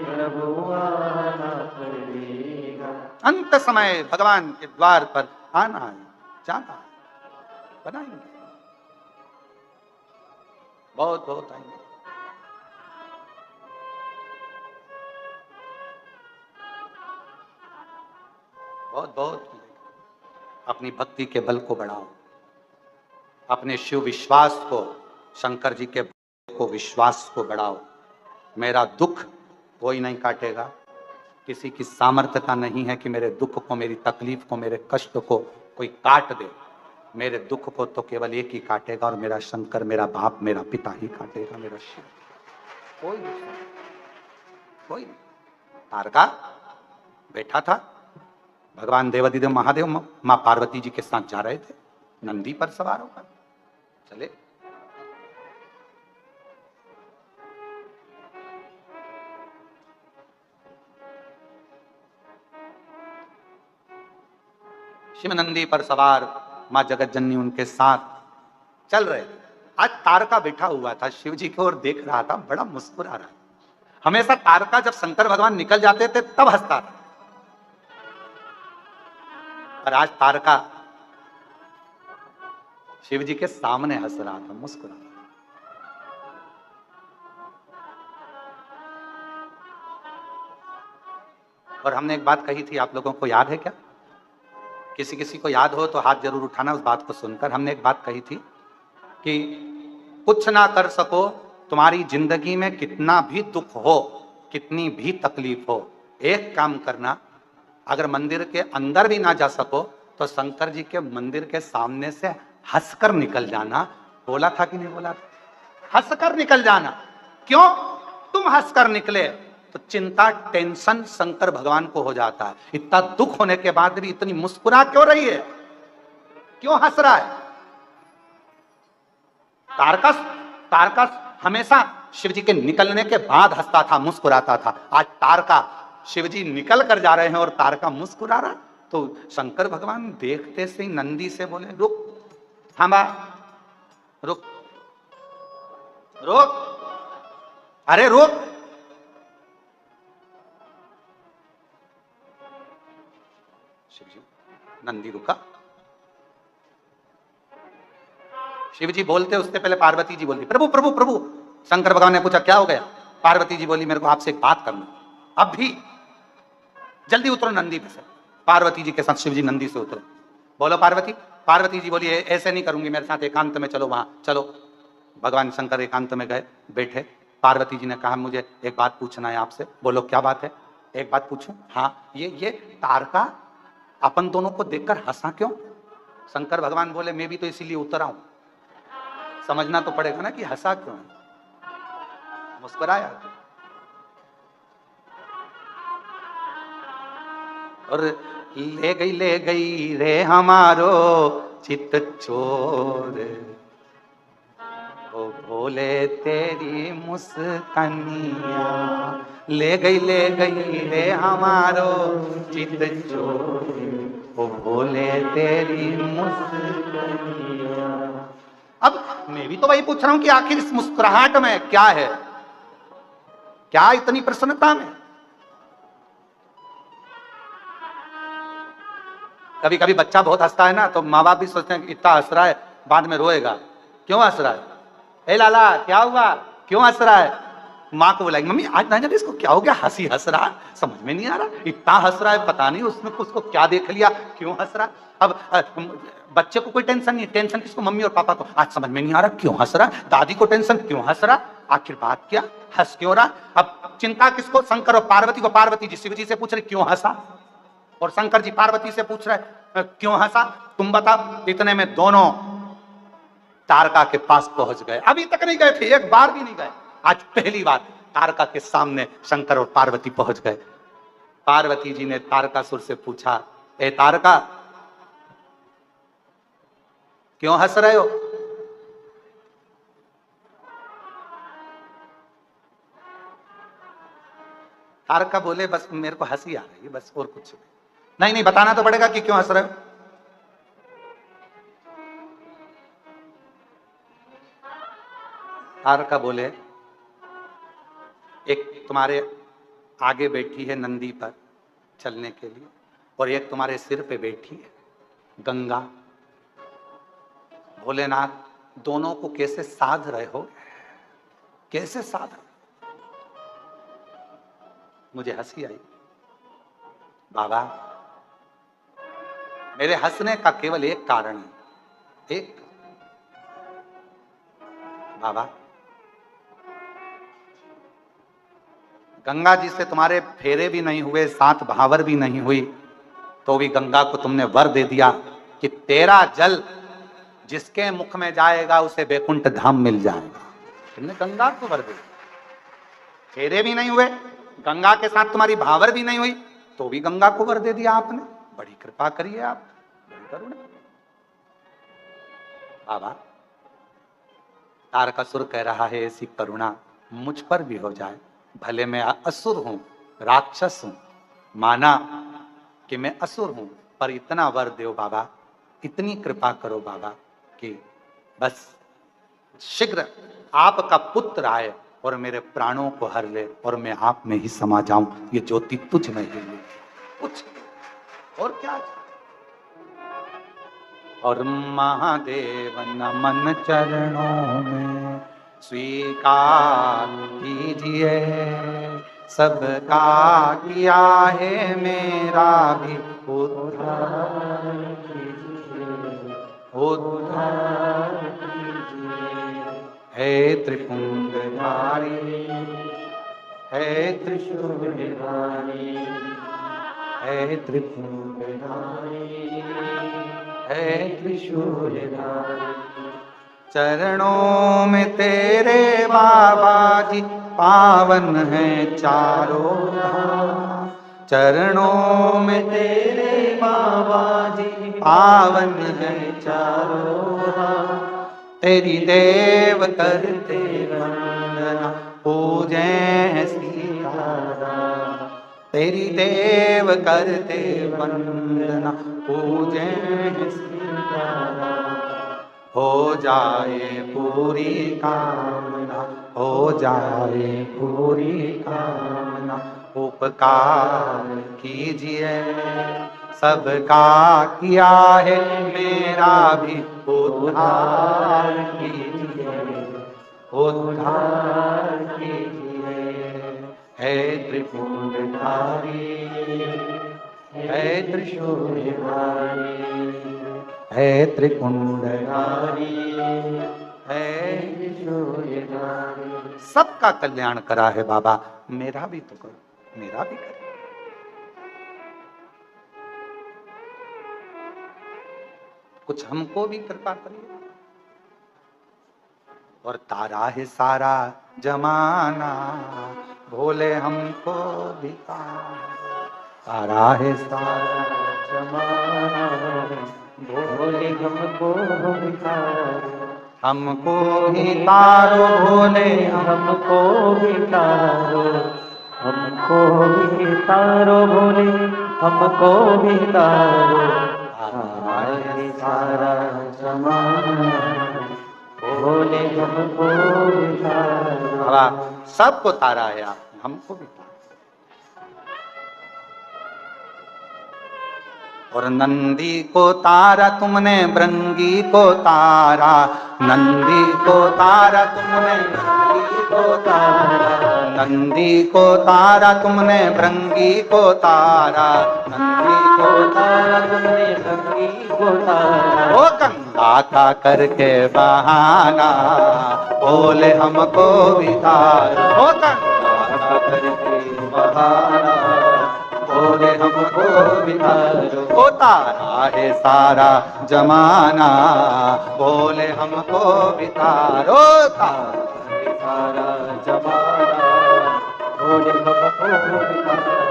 प्रभु आना पड़ेगा। अंत समय भगवान के द्वार पर आना है, जाना है, बनाएंगे, बहुत बहुत आएंगे। बहुत बहुत अपनी भक्ति के बल को बढ़ाओ, अपने शिव विश्वास को, शंकर जी के को विश्वास को बढ़ाओ। मेरा दुख कोई नहीं काटेगा, किसी की सामर्थ्य का नहीं है कि मेरे दुख को, मेरी तकलीफ को, मेरे कष्ट को कोई काट दे। मेरे दुख को तो केवल एक ही काटेगा और मेरा शंकर, मेरा बाप, मेरा पिता ही काटेगा, मेरा शिव। कोई नहीं। तारका बैठा था, भगवान देवाधिदेव महादेव मां पार्वती जी के साथ जा रहे थे, नंदी पर सवार होकर चले। शिव नंदी पर सवार, मां जगत जननी उनके साथ चल रहे थे। आज तारका बैठा हुआ था, शिव जी की ओर देख रहा था, बड़ा मुस्कुरा रहा था। हमेशा तारका जब शंकर भगवान निकल जाते थे तब हंसता था, पर आज तारका शिव जी के सामने हंस रहा था, मुस्कुरा रहा था। और हमने एक बात कही थी, आप लोगों को याद है क्या? किसी किसी को याद हो तो हाथ जरूर उठाना उस बात को सुनकर। हमने एक बात कही थी कि कुछ ना कर सको, तुम्हारी जिंदगी में कितना भी दुख हो, कितनी भी तकलीफ हो, एक काम करना, अगर मंदिर के अंदर भी ना जा सको तो शंकर जी के मंदिर के सामने से हंसकर निकल जाना। बोला था कि नहीं बोला था? हंसकर निकल जाना। क्यों? तुम हंसकर निकले तो चिंता, टेंशन शंकर भगवान को हो जाता है। इतना दुख होने के बाद भी इतनी मुस्कुरा क्यों रही है? क्यों हंस रहा है? तारकस तारकस हमेशा शिव जी के निकलने के बाद हंसता था, मुस्कुराता था। आज तारका, शिव जी निकल कर जा रहे हैं और तारका मुस्कुरा रहा। तो शंकर भगवान देखते से ही नंदी से बोले, रुक, थामा, रुक, रुक, अरे रुक। शिव जी, नंदी रुका। शिव जी बोलते उससे पहले पार्वती जी बोलती, प्रभु प्रभु प्रभु। शंकर भगवान ने पूछा क्या हो गया? पार्वती जी बोली, मेरे को आपसे एक बात करना, अब भी जल्दी उतरो नंदी पे से। पार्वती जी के साथ शिव जी नंदी से उतरे। बोलो पार्वती। पार्वती जी बोली, ऐसे नहीं करूंगी, मेरे साथ एकांत में चलो, वहां चलो। भगवान शंकर एकांत में गए, बैठे। पार्वती जी ने कहा, मुझे एक बात पूछना है आपसे। बोलो क्या बात है? एक बात पूछूं? हाँ, ये तारका अपन दोनों को देखकर हंसा क्यों? शंकर भगवान बोले, मैं भी तो इसीलिए उतरा हूं, समझना तो पड़ेगा ना कि हंसा क्यों, मुस्कुराया। और ले गई रे हमारो चित चोर, ओ भोले तेरी मुस्कानिया। ले गई रे हमारो चित चोर, ओ भोले तेरी मुस्कानिया। अब मैं भी तो वही पूछ रहा हूं कि आखिर इस मुस्कुराहट में क्या है? क्या इतनी प्रसन्नता में? कभी कभी बच्चा बहुत हंसता है ना, तो माँ बाप भी सोचते हैं कि इतना हंस रहा है, बाद में रोएगा। क्यों हंस रहा है? ए लाला क्या हुआ, क्यों हंस रहा है? माँ को बुलाएगी, मम्मी आज ना जाने इसको क्या हो गया, हंसी हंस रहा, समझ में नहीं आ रहा, इतना हंस रहा है, पता नहीं उसने उसको क्या देख लिया, क्यों हंस रहा। अब बच्चे को कोई टेंशन नहीं, टेंशन किसको? मम्मी और पापा को। आज समझ में नहीं आ रहा क्यों हंस रहा। दादी को टेंशन, क्यों हंस रहा, आखिर बात क्या, हंस क्यों रहा। अब चिंता किसको? शंकर और पार्वती को। पार्वती जी शिव जी से पूछ रहे क्यों हंसा, और शंकर जी पार्वती से पूछ रहे क्यों हंसा, तुम बताओ। इतने में दोनों तारका के पास पहुंच गए। अभी तक नहीं गए थे, एक बार भी नहीं गए, आज पहली बार तारका के सामने शंकर और पार्वती पहुंच गए। पार्वती जी ने तारकासुर से पूछा, ए तारका क्यों हंस रहे हो? तारका बोले, बस मेरे को हंसी आ रही है, बस, और कुछ नहीं। नहीं बताना तो पड़ेगा कि क्यों हंस रहे हो। तारका बोले, एक तुम्हारे आगे बैठी है नंदी पर चलने के लिए, और एक तुम्हारे सिर पे बैठी है गंगा। भोलेनाथ, दोनों को कैसे साध रहे हो, कैसे साध रहे? मुझे हंसी आई। बाबा, मेरे हंसने का केवल एक कारण है, एक। बाबा, गंगा जी से तुम्हारे फेरे भी नहीं हुए, सात भावर भी नहीं हुई, तो भी गंगा को तुमने वर दे दिया कि तेरा जल जिसके मुख में जाएगा उसे वैकुंठ धाम मिल जाएगा। तुमने गंगा को वर दे दिया। फेरे भी नहीं हुए, गंगा के साथ तुम्हारी भावर भी नहीं हुई, तो भी गंगा को वर दे दिया आपने। बड़ी कृपा करिए आप, बड़ी करुणा। बाबा, तारकासुर कह रहा है ऐसी करुणा मुझ पर भी हो जाए। भले मैं असुर हूं, राक्षस हूं, माना कि मैं असुर हूं, पर इतना वर दो बाबा, इतनी कृपा करो बाबा कि बस शीघ्र आपका पुत्र आए और मेरे प्राणों को हर ले और मैं आप में ही समा जाऊं। ये ज्योति तुझ में ही ले, कुछ और क्या। और महादेव नमन चरणों में स्वीकार कीजिए, सबका किया है मेरा भी उद्धार कीजिए, उद्धार कीजिए। हे त्रिपुंडधारी, हे त्रिशूलधारी, हे त्रिपुंडधारी, हे त्रिशूलधारी। चरणों में तेरे बाबा जी पावन है चारों धाम। चरणों में तेरे बाबा जी पावन है चारों धाम। तेरी देव करते वंदना पूजे सीताराम। तेरी देव करते वंदना पूजे सीताराम। हो जाए पूरी कामना, हो जाए पूरी कामना। उपकार कीजिए, सबका किया है मेरा भी उद्धार कीजिए, उद्धार कीजिए। हे त्रिपुंडधारी, हे त्रिशूलधारी, हे त्रिपुंडधारी, हे त्रिशूलधारी। सबका कल्याण करा है बाबा, मेरा भी तो करो, मेरा भी करो। कुछ हमको भी कृपा करिए। और तारा है सारा जमाना, भोले हमको भी तारा है सारा जमाना, भोले हमको भी तारो। हमको भी तारो भोले, हमको भी तारो, हमको भी तारो भोले, हमको भी तारो। हमारे सारा जमाना, भोले हमको भी तारो। बाबा सबको तारा है आपने, हमको भी तारा। और नंदी को तारा तुमने, भृंगी को तारा। नंदी को तारा तुमने, भृंगी को तारा। नंदी को तारा तुमने, भृंगी को तारा। नंदी को तारा तुमने, भृंगी को तारा। ओ गंगा का करके बहाना, बोले हमको भी तारा। ओ गंगा का करके बहाना, बोले हमको भी तारो। ओ तारा है सारा जमाना, बोले हमको भी तारो। तारा है सारा जमाना, बोले हमको भी तारो।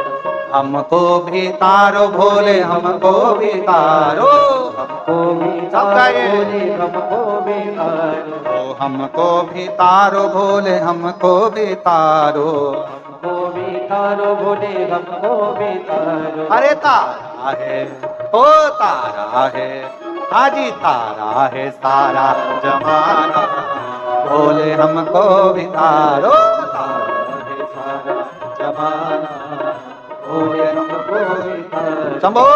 हमको भी तारो भोले, हमको भी तारो। हमको भी तारो भोले, हमको भी तारो। ओ हमको भी तारो भोले, हमको भी तारो। हमको भी तारो भोले, हमको भी तारो। अरे तारा है, ओ तारा है, हाजी तारा है सारा जमाना, भोले हमको भी तारो। तारा है सारा जमाना, भोले हमको भी तारो। शंभो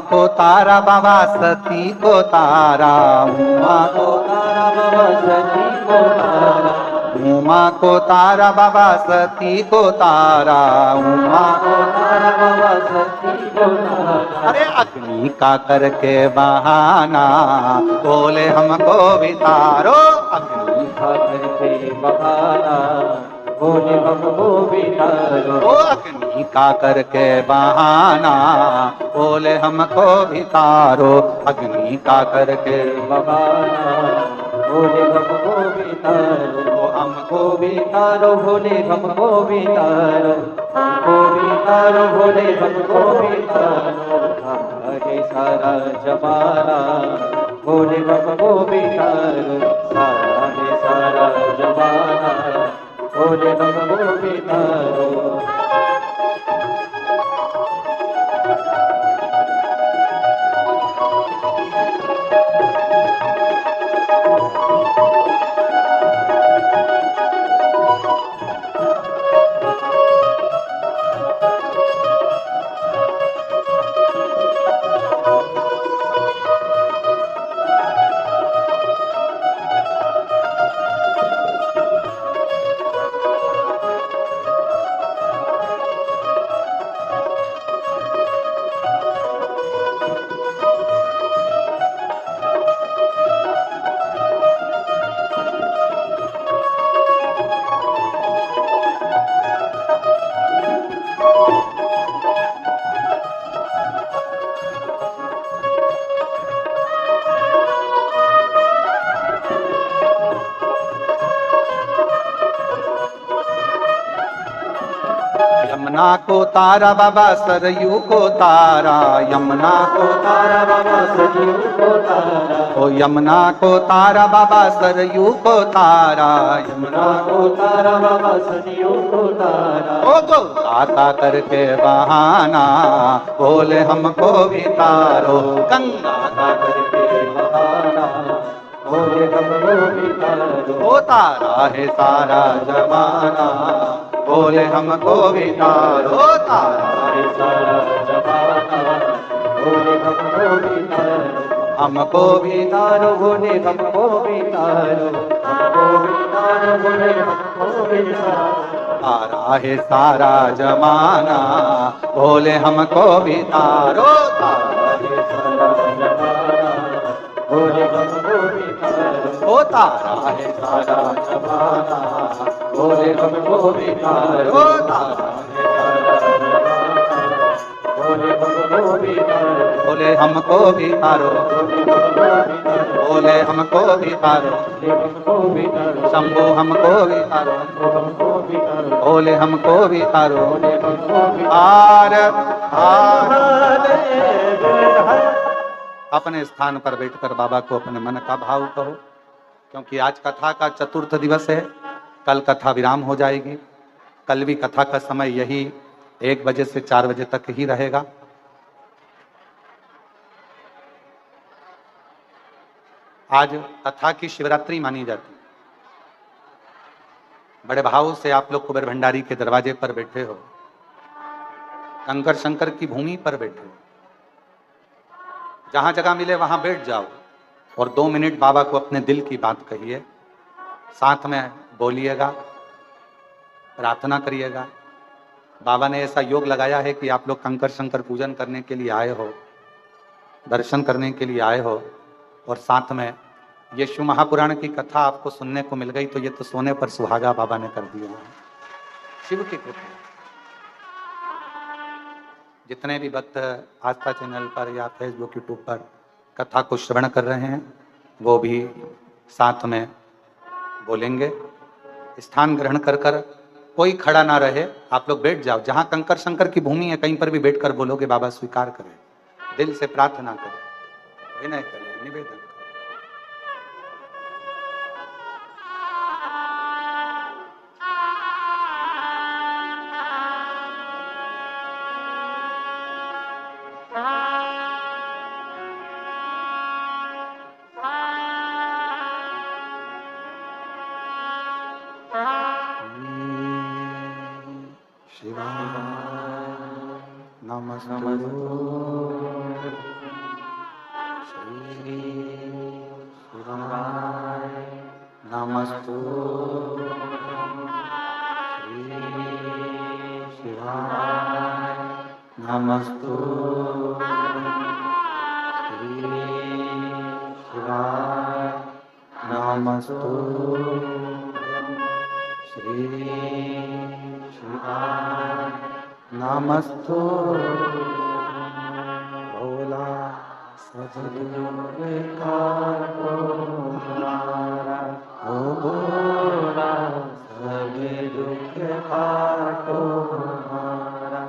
को तारा बाबा सती को तारा, उमा को तारा बाबा सती को तारा, उमा को तारा बाबा सती को तारा, उमा को तारा बाबा सती को तारा। अरे अग्नि का करके बहाना बोले हमको भी तारो, अग्नि का करके बहाना बोले हमको भी तारो। ओ अग्नि का करके बहाना बोले हमको भी तारो, अग्नि का करके बहाना बोले हमको भी तारो। हमको भी तारो बोले हमको भी तारो, हमको भी तारो बोले हमको भी तारो। अरे सारा जमाना बोले हमको भी तारो, सारा जमाना बोले हमको भी तारो। यमुना को तारा बाबा सरयू को तारा, यमुना को तारा बाबा सरयू को तारा, ओ यमुना को तारा बाबा सरयू को तारा, यमुना को तारा बाबा सरयू को तारा। ओ गो आता करके बहाना बोले हमको भी तारो, गंगा का करके बहाना बोले हमको भी तारो। ओ तारा है सारा जमाना बोले हमको भी तारो, तारा है सारा जमाना बोले हमको भी तारो। हमको भी तारो बोले हमको भी तारो, हमको भी तारो बोले हमको भी तारो। तारा है सारा जमाना बोले हमको भी तारो, तारा है सारा जमाना बोले हमको भी तारो। ओ तारा है सारा जमाना बोले हमको भी तारो, ओ तारा बोले हमको भी तारो। बोले हमको भी तारो, बोले हमको भी तारो, शंभो हमको भी तारो, बोले हमको भी तारो। आर अपने स्थान पर बैठकर बाबा को अपने मन का भाव कहो, क्योंकि आज कथा का चतुर्थ दिवस है, कल कथा विराम हो जाएगी। कल भी कथा का समय यही 1 बजे से 4 बजे तक ही रहेगा। आज कथा की शिवरात्रि मानी जाती है। बड़े भाव से आप लोग कुबेर भंडारी के दरवाजे पर बैठे हो, कंकर शंकर की भूमि पर बैठे हो। जहां जगह मिले वहां बैठ जाओ और 2 मिनट बाबा को अपने दिल की बात कहिए, साथ में बोलिएगा, प्रार्थना करिएगा। बाबा ने ऐसा योग लगाया है कि आप लोग कंकर शंकर पूजन करने के लिए आए हो, दर्शन करने के लिए आए हो, और साथ में ये शिव महापुराण की कथा आपको सुनने को मिल गई, तो ये तो सोने पर सुहागा बाबा ने कर दिया है। शिव की कृपा। जितने भी भक्त आस्था चैनल पर या फेसबुक यूट्यूब पर कथा को श्रवण कर रहे हैं, वो भी साथ में बोलेंगे। स्थान ग्रहण कर कर कोई खड़ा ना रहे, आप लोग बैठ जाओ। जहां कंकर शंकर की भूमि है कहीं पर भी बैठकर बोलोगे बाबा स्वीकार करें, दिल से प्रार्थना करें, विनय करें, निवेदन करें। नमस्तु श्री शिवाय नमस्तु श्री शिवाय नमस्तु श्री शिवाय नमस्तु श्री शिवाय नमस्तु भोला सद्गुरु का तुम्हारा ओ भोला सब दुख काटो हमारा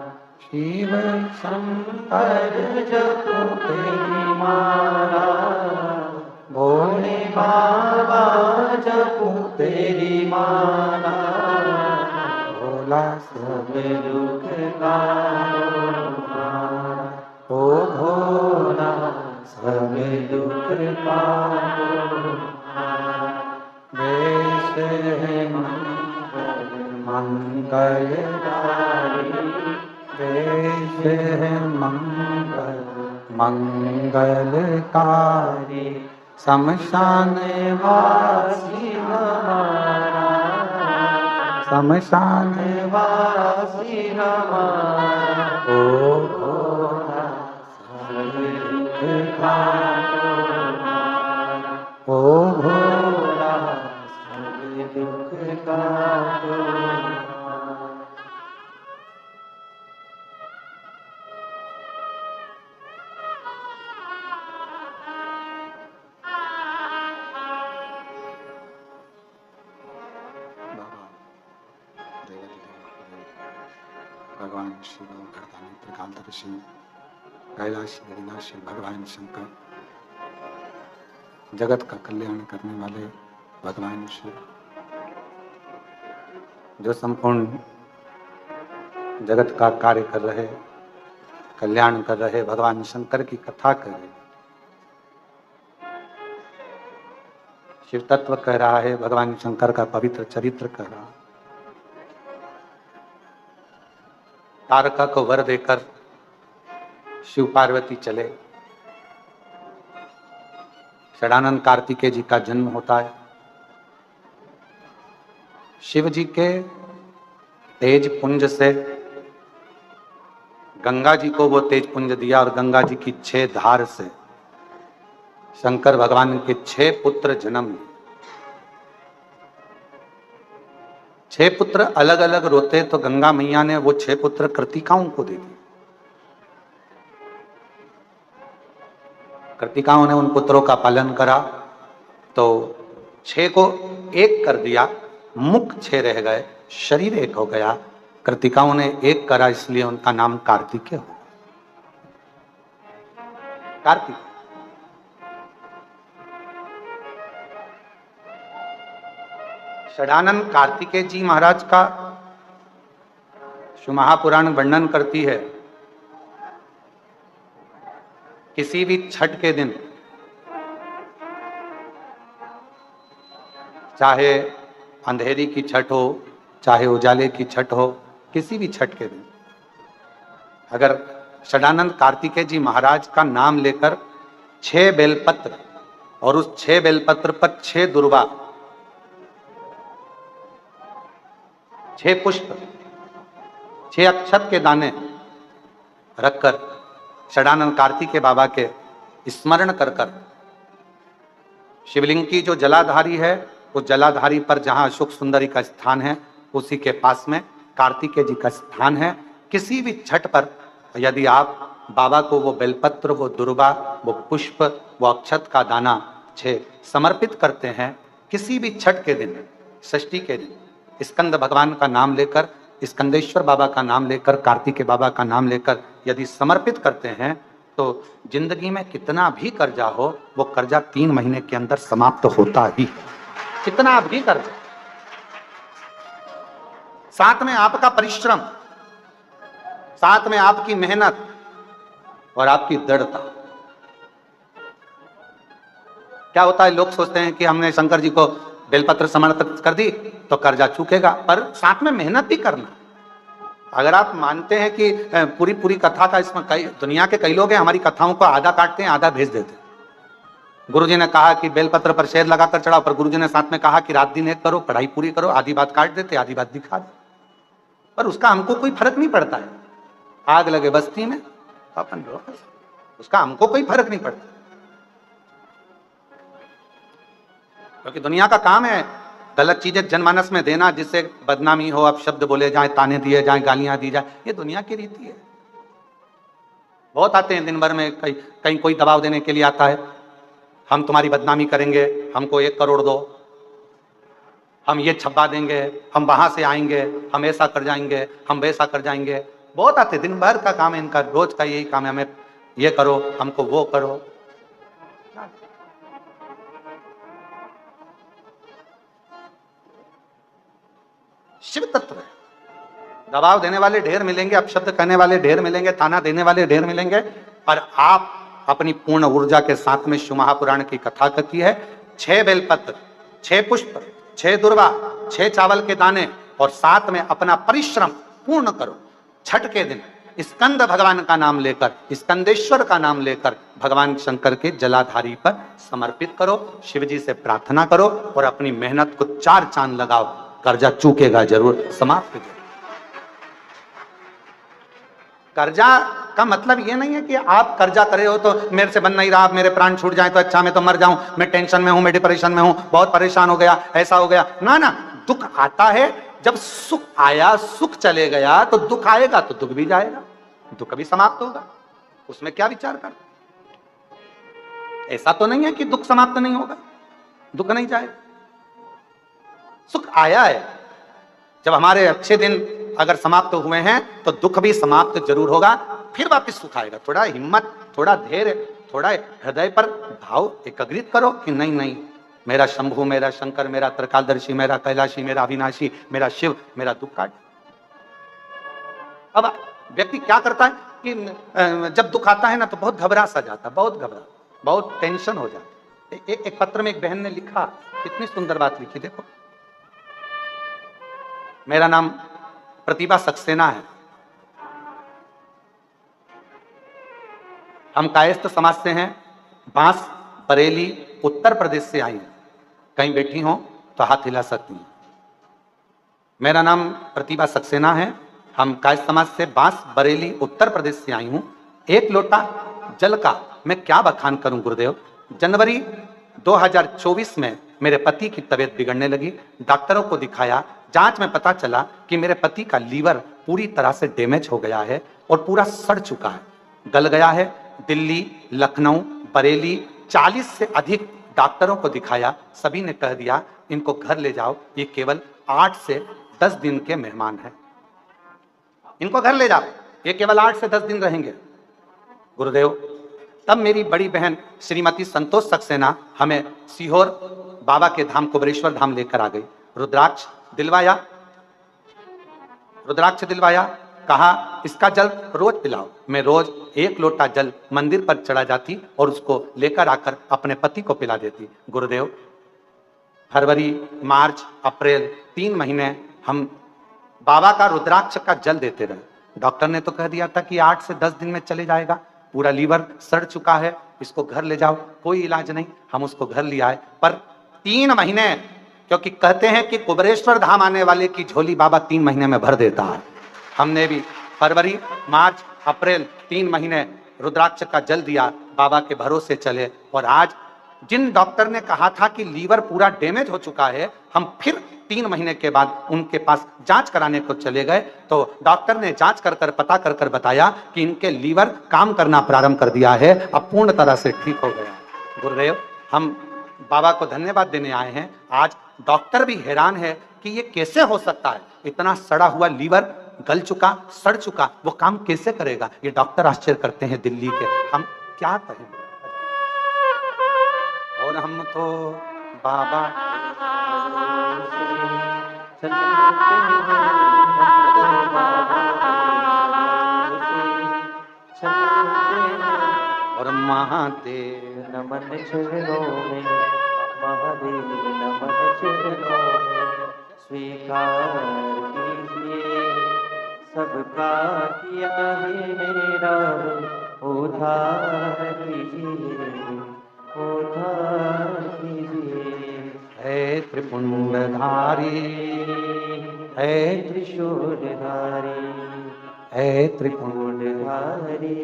शिव शंकर जपो तेरी माला भोले बाबा जपो तेरी माला भोला सब दुख काटो हमारा ओ भोला सब दुख काटो हमारा वेश है मंगलदारी वेश है मंगलकारी शमशान वासी हमारा शमशान वासी हमारा ओ भोला सब दुख काटो हमारा ओ भोला सब दुख काटो भगवान शिव गर्दानी प्रकांतऋषि कैलाशी अविनाशी भगवान शंकर जगत का कल्याण करने वाले भगवान शिव जो संपूर्ण जगत का कार्य कर रहे कल्याण कर रहे भगवान शंकर की कथा कर रहे शिव तत्व कह रहा है भगवान शंकर का पवित्र चरित्र कह रहा है तारका को वर देकर शिव पार्वती चले षडानंद कार्तिकेय जी का जन्म होता है शिव जी के तेज पुंज से गंगा जी को वो तेज पुंज दिया और गंगा जी की 6 धार से शंकर भगवान के 6 पुत्र जन्म लिए 6 पुत्र अलग अलग रोते तो गंगा मैया ने वो 6 पुत्र कृतिकाओं को दे दिए कृतिकाओं ने उन पुत्रों का पालन करा तो 6 को 1 कर दिया मुख 6 रह गए शरीर 1 हो गया कृतिकाओं ने 1 करा इसलिए उनका नाम कार्तिकेय हो कार्तिक षडानंद कार्तिकेय जी महाराज का शिव महापुराण वर्णन करती है किसी भी छठ के दिन चाहे अंधेरी की छठ हो चाहे उजाले की छठ हो किसी भी छठ के दिन अगर षडानंद कार्तिकेय जी महाराज का नाम लेकर 6 बेलपत्र और उस 6 बेलपत्र पर 6 दुर्वा 6 पुष्प 6 अक्षत के दाने रखकर षडानंद कार्तिकेय बाबा के स्मरण कर कर शिवलिंग की जो जलाधारी है उस जलाधारी पर जहां अशोक सुंदरी का स्थान है उसी के पास में कार्तिकेय जी का स्थान है किसी भी छठ पर यदि आप बाबा को वो बेलपत्र वो दुर्वा वो पुष्प वो अक्षत का दाना 6 समर्पित करते हैं किसी भी छठ के दिन षष्ठी के दिन स्कंद भगवान का नाम लेकर स्कंदेश्वर बाबा का नाम लेकर कार्तिकेय बाबा का नाम लेकर यदि समर्पित करते हैं तो जिंदगी में कितना भी कर्जा हो वो कर्जा 3 महीने के अंदर समाप्त होता ही कितना भी कर्जा साथ में आपका परिश्रम साथ में आपकी मेहनत और आपकी दृढ़ता क्या होता है लोग सोचते हैं कि हमने शंकर जी को बेलपत्र समर्पित कर दी तो कर्जा चूकेगा पर साथ में मेहनत भी करना अगर आप मानते हैं कि पूरी पूरी कथा का इसमें कई दुनिया के कई लोग हैं हमारी कथाओं को आधा काटते हैं आधा भेज देते हैं। गुरुजी ने कहा कि बेलपत्र पर शेर लगाकर चढ़ाओ, पर गुरुजी ने साथ में कहा कि रात दिन एक करो, पढ़ाई पूरी करो, आधी बात काट देते आधी बात दिखा दे, पर उसका हमको कोई फर्क नहीं पड़ता है। आग लगे बस्ती में अपन रहो, उसका हमको कोई फर्क नहीं पड़ता, क्योंकि दुनिया का काम है गलत चीजें जनमानस में देना जिससे बदनामी हो, अब शब्द बोले जाए, ताने दिए जाए, गालियां दी जाए, ये दुनिया की रीति है। बहुत आते हैं दिन भर में, कहीं कोई दबाव देने के लिए आता है, हम तुम्हारी बदनामी करेंगे, हमको 1 करोड़ दो, हम ये छपवा देंगे, हम वहां से आएंगे, हम ऐसा कर जाएंगे, हम वैसा कर जाएंगे। बहुत आते, दिन भर का काम है इनका, रोज का यही काम है, हमें ये करो, हमको वो करो। शिव तत्व है, दबाव देने वाले ढेर मिलेंगे, अपशब्द कहने वाले ढेर मिलेंगे, ताना देने वाले ढेर मिलेंगे, और आप अपनी पूर्ण ऊर्जा के साथ में शिव महापुराण की कथा करती है। 6 बेलपत्र, 6 पुष्प, 6 दुर्वा, 6 चावल के दाने, और साथ में अपना परिश्रम पूर्ण करो। छठ के दिन स्कंद भगवान का नाम लेकर, स्कंदेश्वर का नाम लेकर भगवान शंकर के जलाधारी पर समर्पित करो, शिव जी से प्रार्थना करो, और अपनी मेहनत को 4 चांद लगाओ, कर्जा चूकेगा जरूर, समाप्त हो। कर्जा का मतलब ये नहीं है कि आप कर्जा करे हो तो मेरे से बन नहीं रहा, मेरे प्राण छूट जाए तो अच्छा, मैं तो मर जाऊं, मैं टेंशन में हूं, मैं डिप्रेशन में हूं, बहुत परेशान हो गया, ऐसा हो गया। ना ना, दुख आता है, जब सुख आया, सुख चले गया, तो दुख आएगा तो दुख भी जाएगा, दुख भी समाप्त होगा, उसमें क्या विचार कर। ऐसा तो नहीं है कि दुख समाप्त नहीं होगा, दुख नहीं जाएगा। सुख आया है, जब हमारे अच्छे दिन अगर समाप्त हुए हैं तो दुख भी समाप्त जरूर होगा, फिर वापस सुख आएगा। थोड़ा हिम्मत, थोड़ा धैर्य, थोड़ा हृदय पर भाव एकाग्रित करो कि नहीं नहीं, मेरा शंभु, मेरा शंकर, मेरा त्रिकालदर्शी, मेरा कैलाशी, मेरा अविनाशी, मेरा शिव मेरा दुख काट। अब व्यक्ति क्या करता है कि जब दुख आता है ना तो बहुत घबरा सा जाता, बहुत टेंशन हो जाता। एक पत्र में एक बहन ने लिखा, कितनी सुंदर बात लिखी, देखो। मेरा नाम प्रतिभा सक्सेना है, हम कायस्थ समाज से हैं, बांस बरेली उत्तर प्रदेश से आई हैं, कहीं बैठी हो तो हाथ हिला सकती हैं। मेरा नाम प्रतिभा सक्सेना है, हम कायस्थ समाज से बांस बरेली उत्तर प्रदेश से आई हूं। 1 लोटा जल का मैं क्या बखान करूं गुरुदेव। जनवरी 2024 में मेरे पति की तबीयत बिगड़ने लगी, डॉक्टरों को दिखाया, जांच में पता चला कि मेरे पति का लीवर पूरी तरह से डैमेज हो गया है और पूरा सड़ चुका है, गल गया है। दिल्ली, लखनऊ, बरेली 40 से अधिक डॉक्टरों को दिखाया, सभी ने कह दिया इनको घर ले जाओ, ये केवल 8 से 10 दिन के मेहमान हैं, इनको घर ले जाओ, ये केवल 8 से 10 दिन रहेंगे। गुरुदेव, तब मेरी बड़ी बहन श्रीमती संतोष सक्सेना हमें सीहोर बाबा के धाम कुबरेश्वर धाम लेकर आ गई। रुद्राक्ष दिलवाया, कहा इसका जल रोज पिलाओ। मैं रोज 1 लोटा जल मंदिर पर चढ़ा जाती और उसको लेकर आकर अपने पति को पिला देती। गुरुदेव, फरवरी, मार्च, अप्रैल 3 महीने हम बाबा का रुद्राक्ष का जल देते रहे। डॉक्टर ने तो कह दिया था कि 8 से 10 दिन में चले जाएगा, पूरा लीवर सड़ चुका है, इसको घर ले जाओ, कोई इलाज नहीं। हम उसको घर ले आए, पर 3 महीने, क्योंकि कहते हैं कि कुबरेश्वर धाम आने वाले की झोली बाबा 3 महीने में भर देता है। हमने भी फरवरी, मार्च, अप्रैल 3 महीने रुद्राक्ष का जल दिया, बाबा के भरोसे चले, और आज जिन डॉक्टर ने कहा था कि लीवर पूरा डैमेज हो चुका है, हम फिर 3 महीने के बाद उनके पास जांच कराने को चले गए, तो डॉक्टर ने जांच कर पता कर बताया कि इनके लीवर काम करना प्रारंभ कर दिया है, अब पूर्ण तरह से ठीक हो गया। गुरुदेव, हम बाबा को धन्यवाद देने आए हैं। आज डॉक्टर भी हैरान है कि ये कैसे हो सकता है, इतना सड़ा हुआ लीवर, गल चुका, सड़ चुका, वो काम कैसे करेगा। ये डॉक्टर आश्चर्य करते हैं दिल्ली के, हम क्या कहें। और हम तो बाबा और महादेव नमन चरणों में, महादेव नमन चरणों में, स्वीकार कीजिए सबका किया है मेरा उद्धार कीजिए, उद्धार कीजिए। हे त्रिपुंडधारी, हे त्रिशूलधारी, हे त्रिपुंडधारी, त्रिपुंडधारी,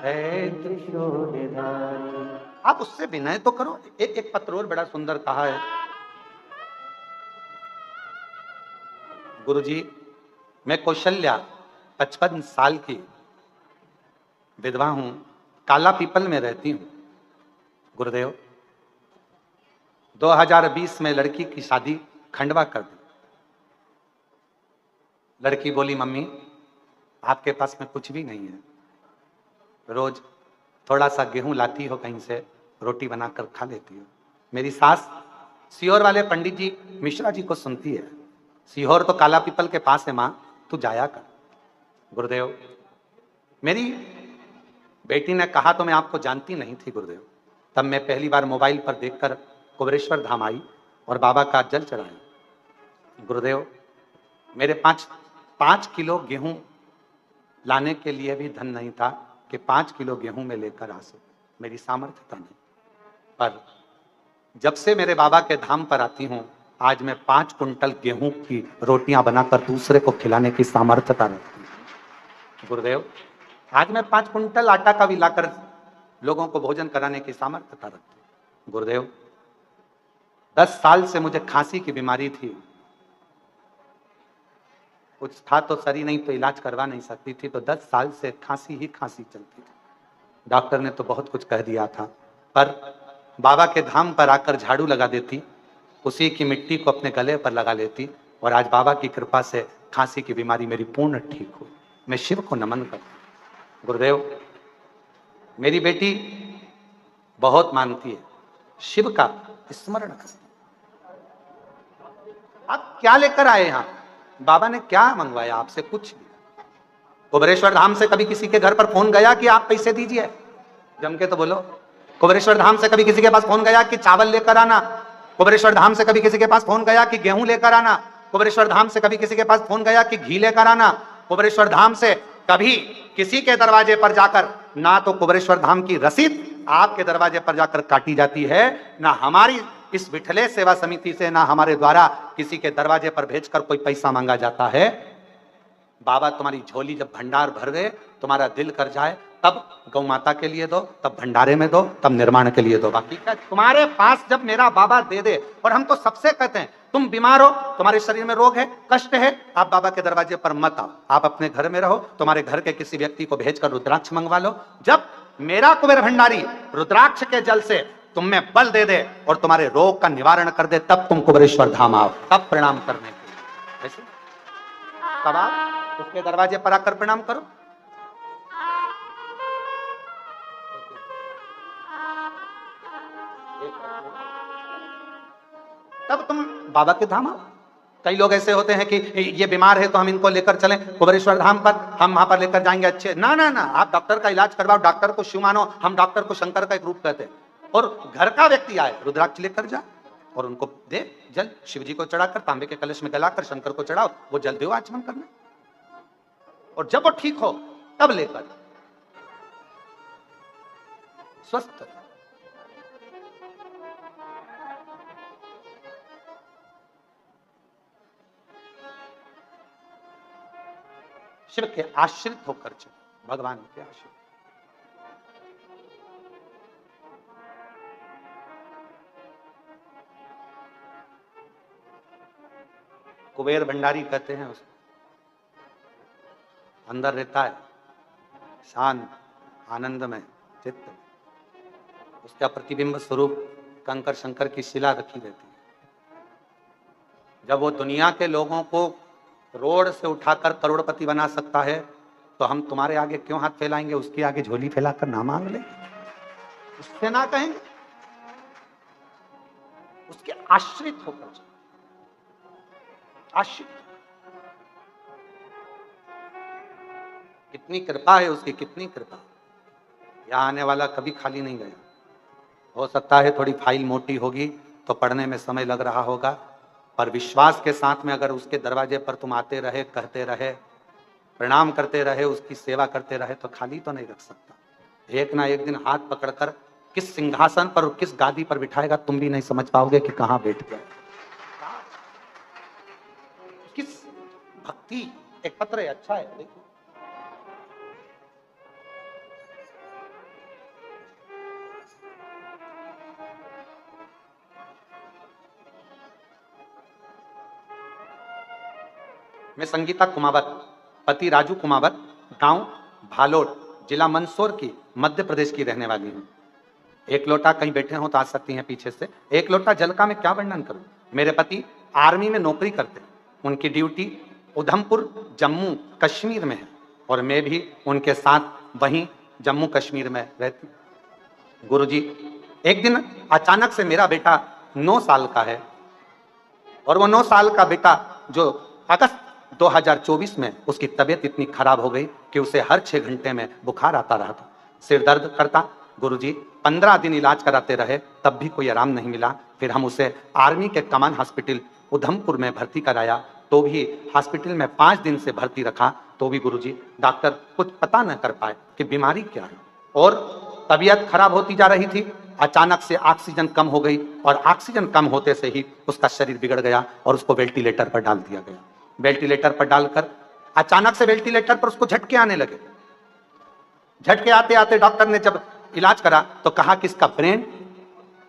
हे त्रिशूलधारी। आप उससे विनय तो करो। एक पत्र और बड़ा सुंदर कहा है, गुरुजी मैं कौशल्या 55 साल की विधवा हूं, काला पीपल में रहती हूं। गुरुदेव 2020 में लड़की की शादी खंडवा कर दी। लड़की बोली मम्मी आपके पास में कुछ भी नहीं है, रोज थोड़ा सा गेहूं लाती हो कहीं से, रोटी बनाकर खा लेती हो। मेरी सास सीहोर वाले पंडित जी मिश्रा जी को सुनती है, सीहोर तो काला पीपल के पास है, मां तू जाया कर। गुरुदेव मेरी बेटी ने कहा तो मैं आपको जानती नहीं थी गुरुदेव, तब मैं पहली बार मोबाइल पर देखकर कुबेरेश्वर धाम आई और बाबा का जल चढ़ाया। गुरुदेव मेरे 5 किलो गेहूं लाने के लिए भी धन नहीं था कि 5 किलो गेहूं में लेकर आ सकूं, मेरी सामर्थ्यता नहीं। पर जब से मेरे बाबा के धाम पर आती हूं, आज मैं 5 कुंटल गेहूं की रोटियां बनाकर दूसरे को खिलाने की सामर्थ्यता रखती हूं। गुरुदेव आज मैं 5 कुंटल आटा का भी लाकर लोगों को भोजन कराने की सामर्थ्यता रखती हूं। गुरुदेव 10 साल से मुझे खांसी की बीमारी थी, कुछ था तो सरी नहीं तो इलाज करवा नहीं सकती थी, तो 10 साल से खांसी ही खांसी चलती थी। डॉक्टर ने तो बहुत कुछ कह दिया था, पर बाबा के धाम पर आकर झाड़ू लगा देती, उसी की मिट्टी को अपने गले पर लगा लेती और आज बाबा की कृपा से खांसी की बीमारी मेरी पूर्ण ठीक हुई। मैं शिव को नमन करता हूं। गुरुदेव मेरी बेटी बहुत मानती है, शिव का स्मरण करती है। आप क्या लेकर आए यहां? बाबा ने क्या मंगवाया आपसे? कुछ नहीं। कुबेरेश्वर धाम से कभी किसी के घर पर फोन गया कि आप पैसे दीजिए? जम के तो बोलो। कुबेरेश्वर धाम से कभी किसी के पास फोन गया कि चावल लेकर आना? कुबेरेश्वर धाम से कभी किसी के पास फोन गया कि गेहूं लेकर आना? कुबेरेश्वर धाम से कभी किसी के पास फोन गया कि घी लेकर आना? कुबेरेश्वर धाम से कभी किसी के दरवाजे पर जाकर ना तो कुबेरेश्वर धाम की रसीद आपके दरवाजे पर जाकर काटी जाती है, ना हमारी इस विठले सेवा समिति से, ना हमारे द्वारा किसी के दरवाजे पर भेजकर कोई पैसा मांगा जाता है। बाबा तुम्हारी झोली जब भंडार भर गए, तुम्हारा दिल कर जाए, तब गौ माता के लिए दो, तब भंडारे में दो, तब निर्माण के लिए दो। बाकी क्या तुम्हारे पास जब मेरा बाबा दे दे। और हम तो सबसे कहते हैं तुम बीमार हो, तुम्हारे शरीर में रोग है, कष्ट है, आप बाबा के दरवाजे पर मत आओ, आप अपने घर में रहो, तुम्हारे घर के किसी व्यक्ति को भेजकर रुद्राक्ष मंगवा लो। जब मेरा कुबेर भंडारी रुद्राक्ष के जल से तुम में बल दे दे और तुम्हारे रोग का निवारण कर दे, तब तुम कुबेरेश्वर धाम आओ, तब प्रणाम करने के लिए। ऐसे तब आप उसके दरवाजे पर आकर प्रणाम करो। तब तुम बाबा के धाम आओ। कई लोग ऐसे होते हैं कि ये बीमार है तो हम इनको लेकर चलें कुबेरेश्वर धाम पर, हम वहां पर लेकर जाएंगे अच्छे। ना ना ना, आप डॉक्टर का इलाज करवाओ, डॉक्टर को शिव मानो, हम डॉक्टर को शंकर का एक रूप कहते हैं। और घर का व्यक्ति आए, रुद्राक्ष लेकर जाए और उनको दे जल, शिव जी को चढ़ाकर तांबे के कलश में गलाकर शंकर को चढ़ाओ, वो जल दो आचमन करना। और जब वो ठीक हो तब लेकर स्वस्थ। शिव के आश्रित होकर चले, भगवान के आश्रित। कुबेर भंडारी कहते हैं उसको, अंदर रहता है शांत आनंदमय चित्त, उसका प्रतिबिंब स्वरूप कंकर शंकर की शिला रखी रहती है। जब वो दुनिया के लोगों को रोड से उठाकर करोड़पति बना सकता है, तो हम तुम्हारे आगे क्यों हाथ फैलाएंगे? उसके आगे झोली फैलाकर ना मांग ले, उससे ना कहेंगे, उसके आश्रित होकर आश्रित। कितनी कृपा है उसकी, कितनी कृपा। यहां आने वाला कभी खाली नहीं गया। हो सकता है थोड़ी फाइल मोटी होगी तो पढ़ने में समय लग रहा होगा, पर विश्वास के साथ में अगर उसके दरवाजे पर तुम आते रहे, कहते रहे, प्रणाम करते रहे, उसकी सेवा करते रहे तो खाली तो नहीं रख सकता। एक ना एक दिन हाथ पकड़कर किस सिंहासन पर और किस गादी पर बिठाएगा तुम भी नहीं समझ पाओगे कि कहां बैठ गए। किस भक्ति, एक पत्र है, अच्छा है, देखो। मैं संगीता कुमावत, पति राजू कुमावत, गांव भालोट, जिला मंदसौर की, मध्य प्रदेश की रहने वाली हूं। एक लोटा, कहीं बैठे हो तो आ सकती हैं पीछे से। एक लोटा जल का मैं क्या वर्णन करूं। मेरे पति आर्मी में नौकरी करते हैं, उनकी ड्यूटी उधमपुर जम्मू कश्मीर में है और मैं भी उनके साथ वहीं जम्मू कश्मीर में रहती हूं। गुरुजी, एक दिन अचानक से मेरा बेटा 9 साल का है और वो 9 साल का बेटा जो अगस्त 2024 में उसकी तबीयत इतनी खराब हो गई कि उसे हर 6 घंटे में बुखार आता रहा था, सिर दर्द करता। गुरुजी 15 दिन इलाज कराते रहे तब भी कोई आराम नहीं मिला। फिर हम उसे आर्मी के कमान हॉस्पिटल उधमपुर में भर्ती कराया तो भी हॉस्पिटल में 5 दिन से भर्ती रखा तो भी गुरुजी डॉक्टर कुछ पता न कर पाए कि बीमारी क्या है और तबीयत खराब होती जा रही थी। अचानक से ऑक्सीजन कम हो गई और ऑक्सीजन कम होते से ही उसका शरीर बिगड़ गया और उसको वेंटिलेटर पर डाल दिया गया। वेंटिलेटर पर डालकर अचानक से वेंटिलेटर पर उसको झटके आने लगे। झटके आते आते डॉक्टर ने जब इलाज करा तो कहा कि इसका ब्रेन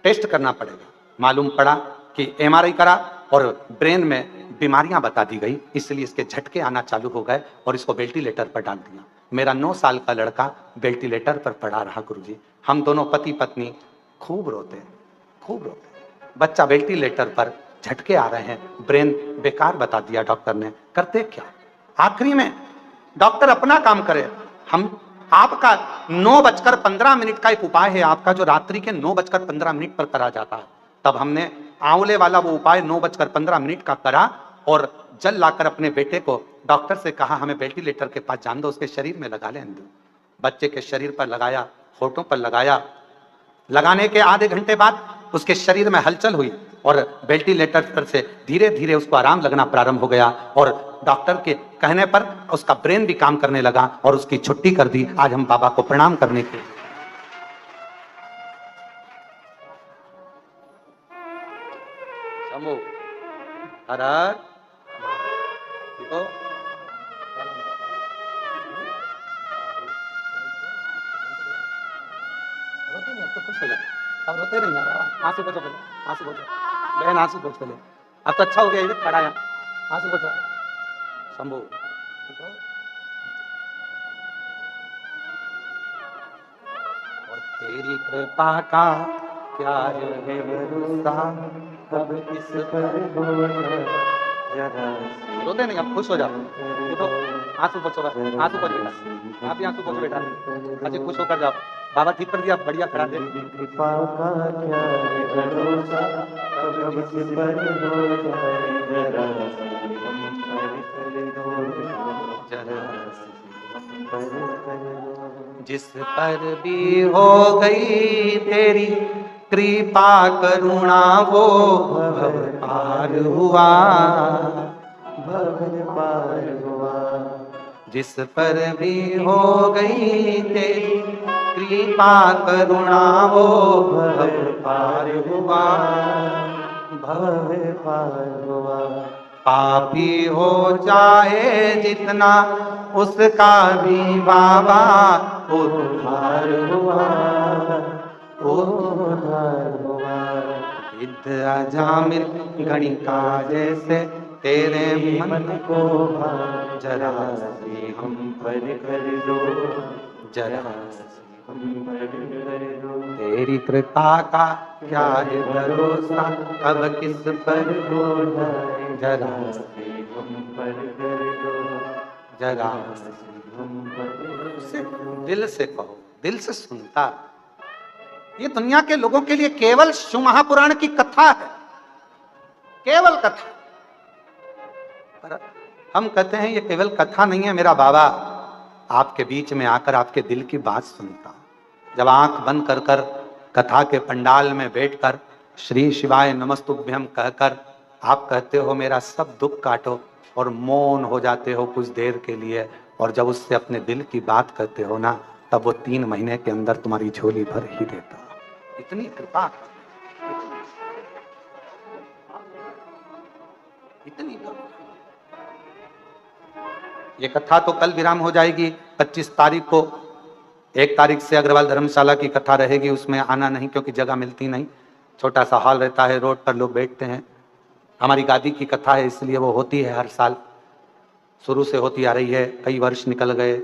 टेस्ट करना पड़ेगा। मालूम पड़ा कि एमआरआई करा और ब्रेन में बीमारियां बता दी गई, इसलिए इसके झटके आना चालू हो गए और इसको वेंटिलेटर पर डाल दिया। मेरा 9 साल का लड़का वेंटिलेटर पर पड़ा रहा। गुरुजी, हम दोनों पति पत्नी खूब रोते, खूब रोते। बच्चा वेंटिलेटर पर, झटके आ रहे हैं, ब्रेन बेकार बता दिया डॉक्टर ने, करते क्या। आखिरी में डॉक्टर अपना काम करे, हम आपका 9:15 का एक उपाय है आपका जो रात्रि के 9:15 पर करा जाता है। तब हमने आंवले वाला वो उपाय 9:15 का करा और जल लाकर अपने बेटे को डॉक्टर से कहा हमें वेंटिलेटर के पास जान दो, उसके शरीर में लगा लें। बच्चे के शरीर पर लगाया, होठों पर लगाया। लगाने के आधे घंटे बाद उसके शरीर में हलचल हुई और वेंटिलेटर पर से धीरे धीरे उसको आराम लगना प्रारंभ हो गया और डॉक्टर के कहने पर उसका ब्रेन भी काम करने लगा और उसकी छुट्टी कर दी। आज हम बाबा को प्रणाम करने के शंभू हर हर देखो रोते नहीं, अब तो खुश हो जाओ, अब रोते नहीं, आंसू पोछो पहले, आंसू पोछो बहन, आंसू पोछ पहले। अब तो अच्छा हो गया, इधर खड़ा है, आंसू पोछो शंभू। और तेरी कृपा का क्या है भरोसा, कब किस पर हो जरा। रोते नहीं, अब खुश हो जाओ, देखो आंसू पोछो, आंसू पोछ बेटा, आप भी आंसू पोछ बेटा, अच्छे खुश होकर जाओ। बाबा ठीक कर दिया, बढ़िया खड़ा दे। कृपा का क्या है भरोसा, कब किस पर हो जाए जरा, हम पर दो जरा, जिस पर भी हो गई तेरी कृपा करुणा वो भव पार हुआ, भव पार हुआ। जिस पर भी हो गई तेरी कृपा करुणा वो भव पार हुआ, भव पार हुआ। पापी हो जाए जितना उसका भी बाबा उद्धार हुआ, उद्धार हुआ। विद अजामिल गणिका जैसे तेरे मन को जरा सी हम पर कर दो जरा हम पर कर दो। तेरी कृपा का क्या है भरोसा, कब किस पर हो जाए जरा हम पर कर दो जरा हम पर से दिल से कहो, दिल से सुनता। ये दुनिया के लोगों के लिए केवल शिव महापुराण की कथा है, केवल कथा। पर हम कहते हैं ये केवल कथा नहीं है, मेरा बाबा आपके बीच में आकर आपके दिल की बात सुनता। जब आंख बंद कर कर कथा के पंडाल में बैठकर श्री शिवाय नमस्तुभ्यम कहकर आप कहते हो मेरा सब दुख काटो और मौन हो जाते हो कुछ देर के लिए, और जब उससे अपने दिल की बात करते हो ना, तब वो 3 महीने के अंदर तुम्हारी झोली भर ही देता। इतनी कृपा, इतनी कृपा। ये कथा तो कल विराम हो जाएगी। 25 तारीख को, 1 तारीख से अग्रवाल धर्मशाला की कथा रहेगी। उसमें आना नहीं, क्योंकि जगह मिलती नहीं। छोटा सा हॉल रहता है, रोड पर लोग बैठते हैं। हमारी गादी की कथा है, इसलिए वो होती है हर साल, शुरू से होती आ रही है। कई वर्ष निकल गए,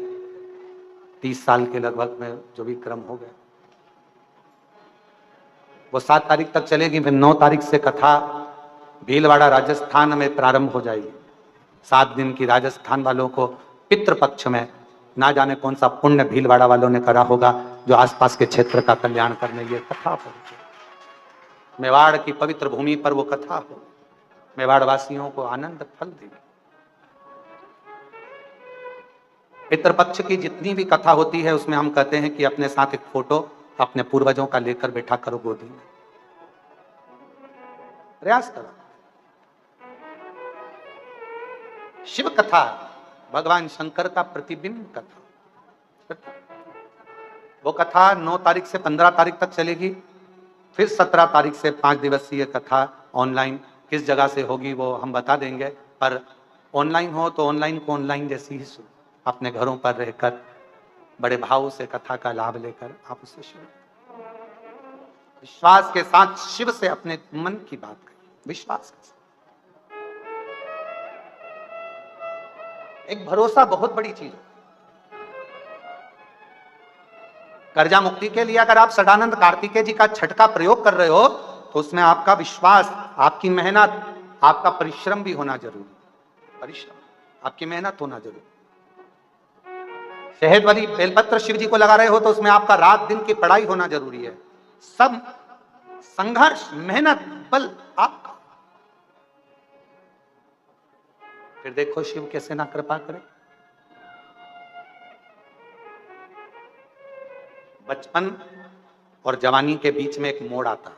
30 साल के लगभग में जो भी क्रम हो गए। वो 7 तारीख तक चलेगी। फिर 9 तारीख से कथा भीलवाड़ा राजस्थान में प्रारंभ हो जाएगी। 7 दिन की राजस्थान वालों को पितृपक्ष में ना जाने कौन सा पुण्य भीलवाड़ा वालों ने करा होगा, जो आसपास के क्षेत्र का कल्याण करने ये कथा पहुंचे। मेवाड़ की पवित्र भूमि पर वो कथा हो, मेवाड़ वासियों को आनंद फल देगी। पितृपक्ष की जितनी भी कथा होती है, उसमें हम कहते हैं कि अपने साथ एक फोटो अपने पूर्वजों का लेकर बैठा करो गोदी में, प्रयास करो। शिव कथा भगवान शंकर का प्रतिबिंब कथा, वो कथा 9 तारीख से 15 तारीख तक चलेगी। फिर 17 तारीख से 5 दिवसीय कथा ऑनलाइन किस जगह से होगी वो हम बता देंगे। पर ऑनलाइन हो तो ऑनलाइन को ऑनलाइन जैसी ही सुनो, अपने घरों पर रहकर बड़े भाव से कथा का लाभ लेकर आप उसे सुनो। विश्वास के साथ शिव से अपने मन की बात करें, विश्वास के साथ। एक भरोसा बहुत बड़ी चीज है। कर्जा मुक्ति के लिए अगर आप सदानंद कार्तिकेय जी का छठ का प्रयोग कर रहे हो, तो उसमें आपका विश्वास, आपकी मेहनत, आपका परिश्रम भी होना जरूरी। परिश्रम, आपकी मेहनत होना जरूरी। शहद वाली बेलपत्र शिव जी को लगा रहे हो, तो उसमें आपका रात दिन की पढ़ाई होना जरूरी है। सब संघर्ष, मेहनत, बल आपका। फिर देखो शिव कैसे ना कृपा करे। बचपन और जवानी के बीच में एक मोड़ आता है,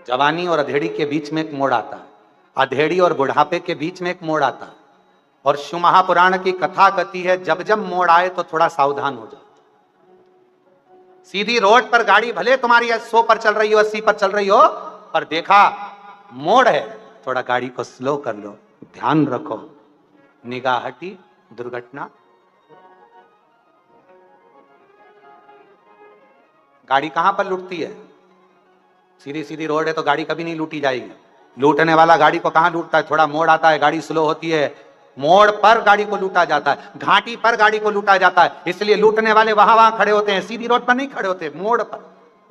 जवानी और अधेड़ी के बीच में एक मोड़ आता है, अधेड़ी और बुढ़ापे के बीच में एक मोड़ आता है। और शिव महापुराण की कथा कहती है, जब जब मोड़ आए तो थोड़ा सावधान हो जाओ। सीधी रोड पर गाड़ी भले तुम्हारी 100 पर चल रही हो, 80 पर चल रही हो, पर देखा मोड़ है, थोड़ा गाड़ी को स्लो कर लो, ध्यान रखो, निगाह हटी, दुर्घटना। गाड़ी कहां पर लूटती है? सीधी सीधी रोड है तो गाड़ी कभी नहीं लूटी जाएगी। लूटने वाला गाड़ी को कहां लूटता है? थोड़ा मोड़ आता है, गाड़ी स्लो होती है, मोड़ पर गाड़ी को लूटा जाता है, घाटी पर गाड़ी को लूटा जाता है। इसलिए लूटने वाले वहां खड़े होते हैं, सीधी रोड पर नहीं खड़े होते, मोड़ पर।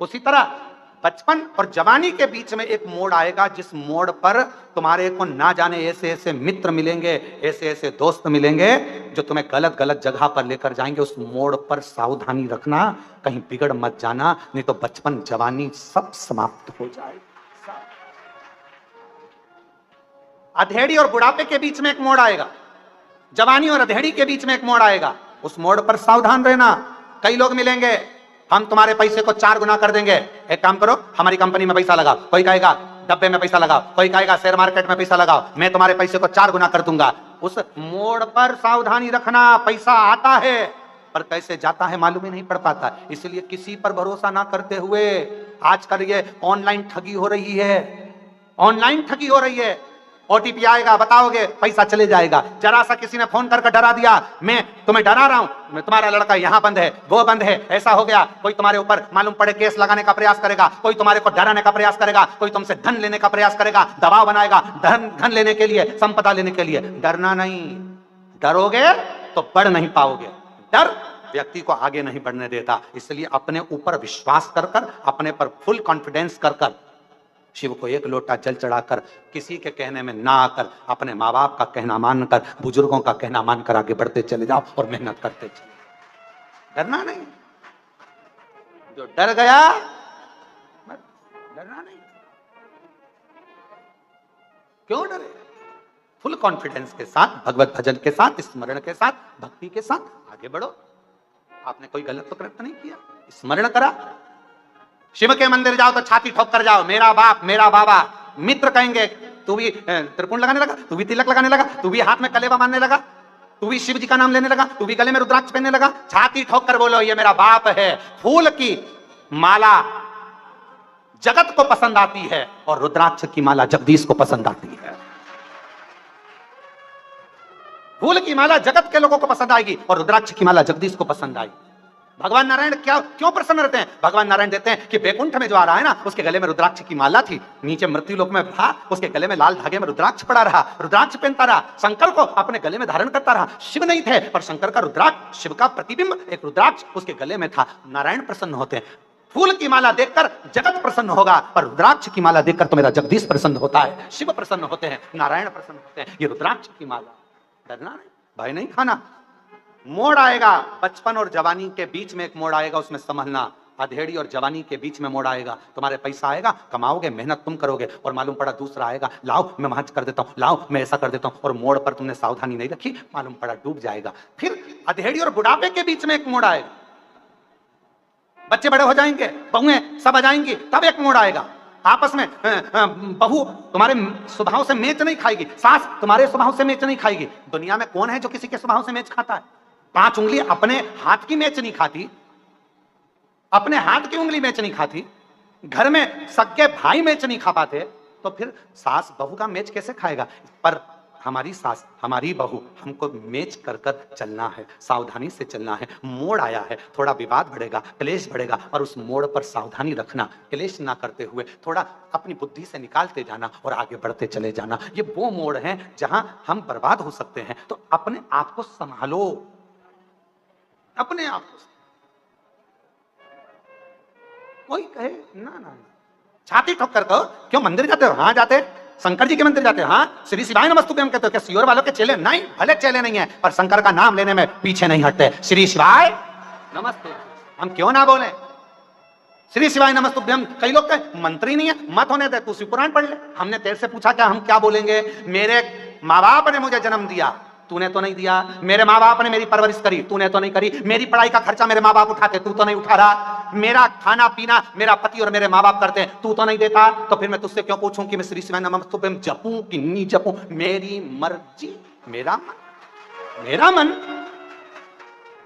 उसी तरह बचपन और जवानी के बीच में एक मोड़ आएगा, जिस मोड़ पर तुम्हारे को ना जाने ऐसे ऐसे मित्र मिलेंगे, ऐसे ऐसे दोस्त मिलेंगे जो तुम्हें गलत गलत जगह पर लेकर जाएंगे। उस मोड़ पर सावधानी रखना, कहीं बिगड़ मत जाना, नहीं तो बचपन जवानी सब समाप्त हो जाएगा। अधेड़ी और बुढ़ापे के बीच में एक मोड़ आएगा, जवानी और अधेड़ी के बीच में एक मोड़ आएगा। उस मोड़ पर सावधान रहना। कई लोग मिलेंगे, हम तुम्हारे पैसे को 4 गुना कर देंगे, एक काम करो हमारी कंपनी में पैसा लगाओ। कोई कहेगा डब्बे में पैसा लगाओ, कोई कहेगा शेयर मार्केट में पैसा लगाओ, मैं तुम्हारे पैसे को 4 गुना कर दूंगा। उस मोड़ पर सावधानी रखना। पैसा आता है पर कैसे जाता है मालूम ही नहीं पड़ पाता। इसलिए किसी पर भरोसा ना करते हुए, आजकल ये ऑनलाइन ठगी हो रही है, ऑनलाइन ठगी हो रही है। ओटीपी आएगा, बताओगे, पैसा चले जाएगा। जरा सा किसी ने फोन करके डरा दिया, मैं तुम्हें डरा रहा हूं, तुम्हारा लड़का यहां बंद है, वो बंद है, ऐसा हो गया। कोई तुम्हारे ऊपर मालूम पड़े केस लगाने का प्रयास करेगा, कोई तुम्हारे को डराने का प्रयास करेगा, कोई तुमसे धन लेने का प्रयास करेगा, दबाव बनाएगा धन लेने के लिए, संपदा लेने के लिए। डरना नहीं, डरोगे तो बढ़ नहीं पाओगे। डर व्यक्ति को आगे नहीं बढ़ने देता। इसलिए अपने ऊपर विश्वास कर कर, अपने पर फुल कॉन्फिडेंस कर कर, शिव को एक लोटा जल चढ़ाकर, किसी के कहने में ना आकर, अपने माँ बाप का कहना मानकर, बुजुर्गों का कहना मानकर आगे बढ़ते चले जाओ और मेहनत करते चले। डरना नहीं। जो डर गया, डरना नहीं। क्यों डरे? फुल कॉन्फिडेंस के साथ, भगवत भजन के साथ, स्मरण के साथ, भक्ति के साथ आगे बढ़ो। आपने कोई गलत तो प्रयत्न नहीं किया, स्मरण करा। शिव के मंदिर जाओ तो छाती ठोक कर जाओ, मेरा बाप, मेरा बाबा। मित्र कहेंगे तू भी त्रिपुण लगाने लगा, तू भी तिलक लगाने लगा, तू भी हाथ में कलेवा मारने लगा। तू भी शिव जी का नाम लेने लगा, तू भी गले में रुद्राक्ष पहनने लगा। छाती ठोक कर बोलो ये मेरा बाप है। फूल की माला जगत को पसंद आती है और रुद्राक्ष की माला जगदीश को पसंद आती है। फूल की माला जगत के लोगों को पसंद आएगी और रुद्राक्ष की माला जगदीश को पसंद आएगी। भगवान नारायण क्यों प्रसन्न रहते हैं? भगवान नारायण देते हैं कि वैकुंठ में जो आ रहा है ना, उसके गले में रुद्राक्ष की माला थी, नीचे मृत्यु लोक में था, उसके गले में लाल धागे में रुद्राक्ष पड़ा रहा, रुद्राक्ष पहनता रहा, शंकर को अपने गले में धारण करता रहा। शिव नहीं थे पर शंकर का रुद्राक्ष, शिव का प्रतिबिंब एक रुद्राक्ष उसके गले में था। नारायण प्रसन्न होते हैं। फूल की माला देखकर जगत प्रसन्न होगा, पर रुद्राक्ष की माला देखकर तो मेरा जगदीश प्रसन्न होता है। शिव प्रसन्न होते हैं, नारायण प्रसन्न होते हैं। ये रुद्राक्ष की माला, डरना नहीं, भय नहीं खाना। मोड़ आएगा, बचपन और जवानी के बीच में एक मोड़ आएगा, उसमें समझना। अधेड़ी और जवानी के बीच में मोड़ आएगा, तुम्हारे पैसा आएगा, कमाओगे, मेहनत तुम करोगे, और मालूम पड़ा दूसरा आएगा, लाओ मैं वहां कर देता हूं, लाओ मैं ऐसा कर देता हूं, और मोड़ पर तुमने सावधानी नहीं रखी, मालूम पड़ा डूब जाएगा। फिर अधेड़ी और बुढ़ापे के बीच में एक मोड़ आएगा, बच्चे बड़े हो जाएंगे, बहुएं सब आ जाएंगी, तब एक मोड़ आएगा। आपस में बहू तुम्हारे स्वभाव से मेच नहीं खाएगी, सास तुम्हारे स्वभाव से मेच नहीं खाएगी। दुनिया में कौन है जो किसी के स्वभाव से मेच खाता है? 5 उंगली अपने हाथ की मेच नहीं खाती, अपने हाथ की उंगली मेच नहीं खाती, घर में सगे भाई मेच नहीं खा पाते, तो फिर सास बहू का मेच कैसे खाएगा? पर हमारी सास, हमारी बहू, हमको मेच कर कर चलना है, सावधानी से चलना है। मोड़ आया है, थोड़ा विवाद बढ़ेगा, क्लेश बढ़ेगा, और उस मोड़ पर सावधानी रखना, क्लेश ना करते हुए थोड़ा अपनी बुद्धि से निकालते जाना और आगे बढ़ते चले जाना। ये वो मोड़ हैं जहां हम बर्बाद हो सकते हैं। तो अपने आप को संभालो, अपने आप को। कोई कहे ना ना, छाती ठोक कर कहो, क्यों मंदिर जाते हो? हाँ जाते। शंकर जी के मंदिर जाते हो? हाँ। श्री शिवाय नमस्तुभ्यम कहते हो? क्या सियोर वालों के चेले? नहीं, भले चेले नहीं है पर शंकर का नाम लेने में पीछे नहीं हटते। श्री शिवाय नमस्ते, हम क्यों ना बोले श्री शिवाय नमस्तुभ्यम? कई लोग कहे मंत्री नहीं है, मत होने दे, तू शिव पुराण पढ़ ले। हमने तेरे से पूछा क्या हम क्या बोलेंगे? मेरे माँ बाप ने मुझे जन्म दिया, तूने तो नहीं दिया। मेरे माँ बाप ने मेरी परवरिश करी, तूने तो नहीं करी। मेरी पढ़ाई का खर्चा मेरे माँ बाप उठाते, तू तो नहीं उठा रहा। मेरा खाना पीना मेरा पति और मेरे माँ बाप करते हैं, तू तो नहीं देता। तो फिर मैं तुझसे क्यों पूछूं कि मैं श्री शिवाय नमस्तुभ्यम जपूं कि नहीं जपूं? मेरी मर्जी, मेरा मन, मेरा मन।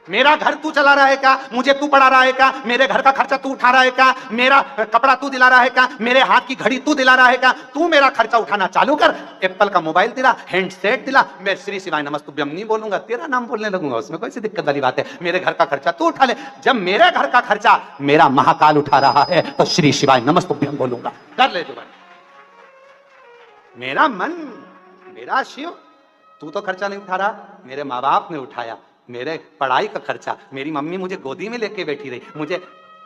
मेरा घर तू चला रहा है क्या? मुझे तू पढ़ा रहा है क्या? मेरे घर का खर्चा तू उठा रहा है क्या? मेरा कपड़ा तू दिला रहा है क्या? मेरे हाथ की घड़ी तू दिला रहा है क्या? तू मेरा खर्चा उठाना चालू कर। एप्पल का मोबाइल दिला, हैंडसेट दिला, मैं श्री शिवाय नमस्तुभ्यम नहीं बोलूंगा, तेरा नाम बोलने लगूंगा, उसमें कोई सी दिक्कत वाली बात है? मेरे घर का खर्चा तू उठा ले। जब मेरे घर का खर्चा मेरा महाकाल उठा रहा है तो श्री शिवाय नमस्तुभ्यम बोलूंगा। कर ले जो मेरा मन, मेरा शिव। तू तो खर्चा नहीं उठा रहा, मेरे माँ बाप ने उठाया। मेरे पढ़ाई का खर्चा, मेरी मम्मी मुझे गोदी में लेके बैठी रही, मुझे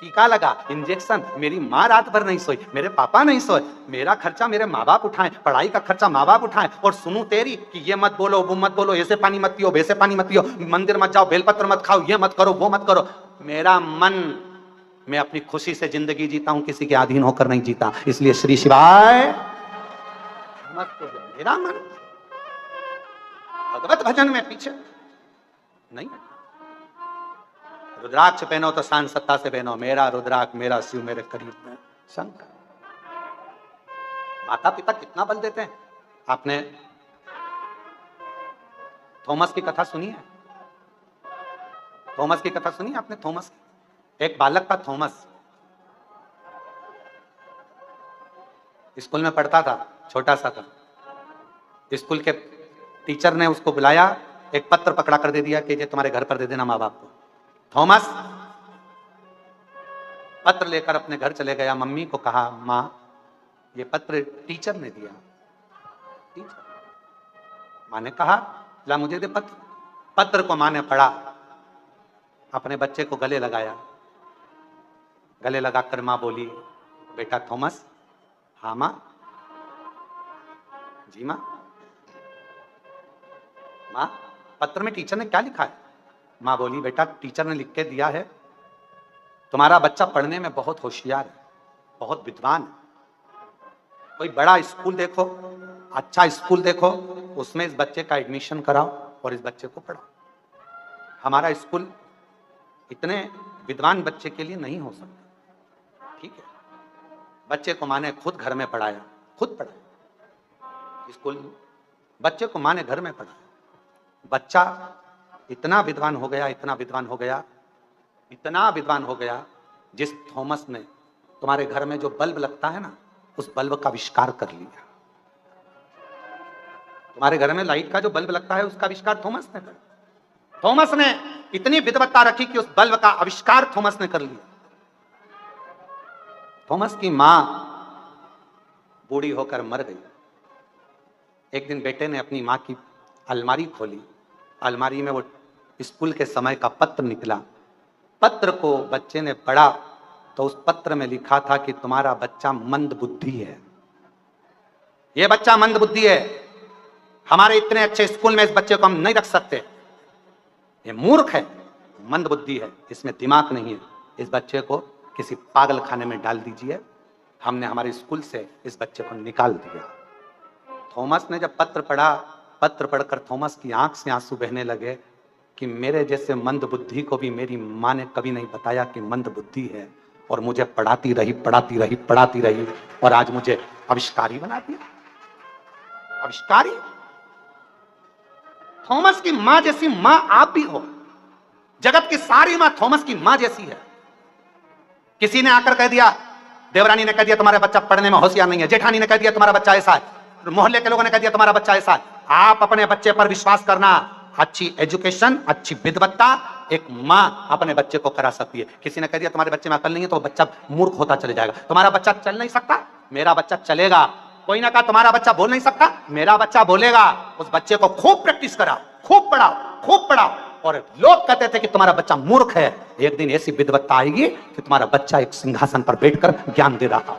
टीका लगा, इंजेक्शन, मेरी माँ रात भर नहीं सोई, मेरे पापा नहीं सोए। मेरा खर्चा मेरे माँ बाप उठाएं, पढ़ाई का खर्चा माँ बाप उठाएं। और सुनूं तेरी कि ये मत बोलो, वो मत बोलो, ऐसे पानी मत पियो, वैसे पानी मत पियो, मंदिर मत जाओ, बेलपत्र मत खाओ, ये मत करो, वो मत करो। मेरा मन, मैं अपनी खुशी से जिंदगी जीता हूं, किसी के अधीन होकर नहीं जीता। इसलिए श्री शिवाय मेरा मन। भगवत भजन में पीछे नहीं। रुद्राक्ष पहनो तो शान सत्ता से पहनो। मेरा रुद्राक्ष, मेरा शिव मेरे करीब में शंकर। माता पिता कितना बल देते हैं। आपने थॉमस की कथा सुनी है? थॉमस की कथा सुनी आपने? थॉमस, एक बालक था थॉमस, स्कूल में पढ़ता था, छोटा सा था। स्कूल के टीचर ने उसको बुलाया, एक पत्र पकड़ा कर दे दिया कि ये तुम्हारे घर पर दे देना माँ बाप को। थॉमस पत्र लेकर अपने घर चले गया। मम्मी को कहा, माँ ये पत्र टीचर ने दिया। टीचर, माँ ने कहा ला मुझे दे पत्र। पत्र को माँ ने पढ़ा, अपने बच्चे को गले लगाया। गले लगाकर माँ बोली, बेटा थॉमस। हाँ माँ। जी माँ। माँ पत्र में टीचर ने क्या लिखा है? माँ बोली, बेटा टीचर ने लिख के दिया है, तुम्हारा बच्चा पढ़ने में बहुत होशियार है, बहुत विद्वान है। कोई बड़ा स्कूल देखो, अच्छा स्कूल देखो, उसमें इस बच्चे का एडमिशन कराओ और इस बच्चे को पढ़ाओ। हमारा स्कूल इतने विद्वान बच्चे के लिए नहीं हो सकता। ठीक है, बच्चे को माँ ने खुद घर में पढ़ाया, खुद पढ़ाया। स्कूल बच्चे को माँ ने घर में पढ़ाया। बच्चा इतना विद्वान हो गया, इतना विद्वान हो गया, इतना विद्वान हो गया, जिस थॉमस ने तुम्हारे घर में जो बल्ब लगता है ना, उस बल्ब का आविष्कार कर लिया। तुम्हारे घर में लाइट का जो बल्ब लगता है उसका आविष्कार थॉमस ने कर, थॉमस ने इतनी विद्वत्ता रखी कि उस बल्ब का आविष्कार थॉमस ने कर लिया। थॉमस की मां बूढ़ी होकर मर गई। एक दिन बेटे ने अपनी मां की अलमारी खोली, अलमारी में वो स्कूल के समय का पत्र निकला। पत्र को बच्चे ने पढ़ा तो उस पत्र में लिखा था कि तुम्हारा बच्चा मंद बुद्धि है, ये बच्चा मंद बुद्धि है, हमारे इतने अच्छे स्कूल में इस बच्चे को हम नहीं रख सकते, ये मूर्ख है, मंद बुद्धि है, इसमें दिमाग नहीं है, इस बच्चे को किसी पागल खाने में डाल दीजिए। हमने हमारे स्कूल से इस बच्चे को निकाल दिया। थॉमस ने जब पत्र पढ़ा, पत्र पढ़कर थॉमस की आंख से आंसू बहने लगे कि मेरे जैसे मंद बुद्धि को भी मेरी मां ने कभी नहीं बताया कि मंद बुद्धि है, और मुझे पढ़ाती रही पढ़ाती रही पढ़ाती रही, और आज मुझे आविष्कारी बना दिया। आविष्कारी थॉमस की मां जैसी मां आप भी हो। जगत की सारी मां थॉमस की मां जैसी है। किसी ने आकर कह दिया, देवरानी ने कह दिया तुम्हारा बच्चा पढ़ने में होशियार नहीं है, जेठानी ने कह दिया तुम्हारा बच्चा ऐसा है, मोहल्ले के लोगों ने कह दिया तुम्हारा बच्चा ऐसा है। आप अपने बच्चे पर विश्वास करना। अच्छी एजुकेशन, अच्छी विद्वत्ता एक मां अपने बच्चे को करा सकती है। किसी ने कह दिया तुम्हारे बच्चे में अकल नहीं है, तो बच्चा मूर्ख होता चले जाएगा। तुम्हारा बच्चा चल नहीं सकता, मेरा बच्चा चलेगा। कोई ना कहा तुम्हारा बच्चा बोल नहीं सकता, मेरा बच्चा बोलेगा। उस बच्चे को खूब प्रैक्टिस कराओ, खूब पढ़ाओ, खूब पढ़ाओ। और लोग कहते थे कि तुम्हारा बच्चा मूर्ख है, एक दिन ऐसी विद्वत्ता आएगी कि तुम्हारा बच्चा एक सिंहासन पर बैठकर ज्ञान दे रहा।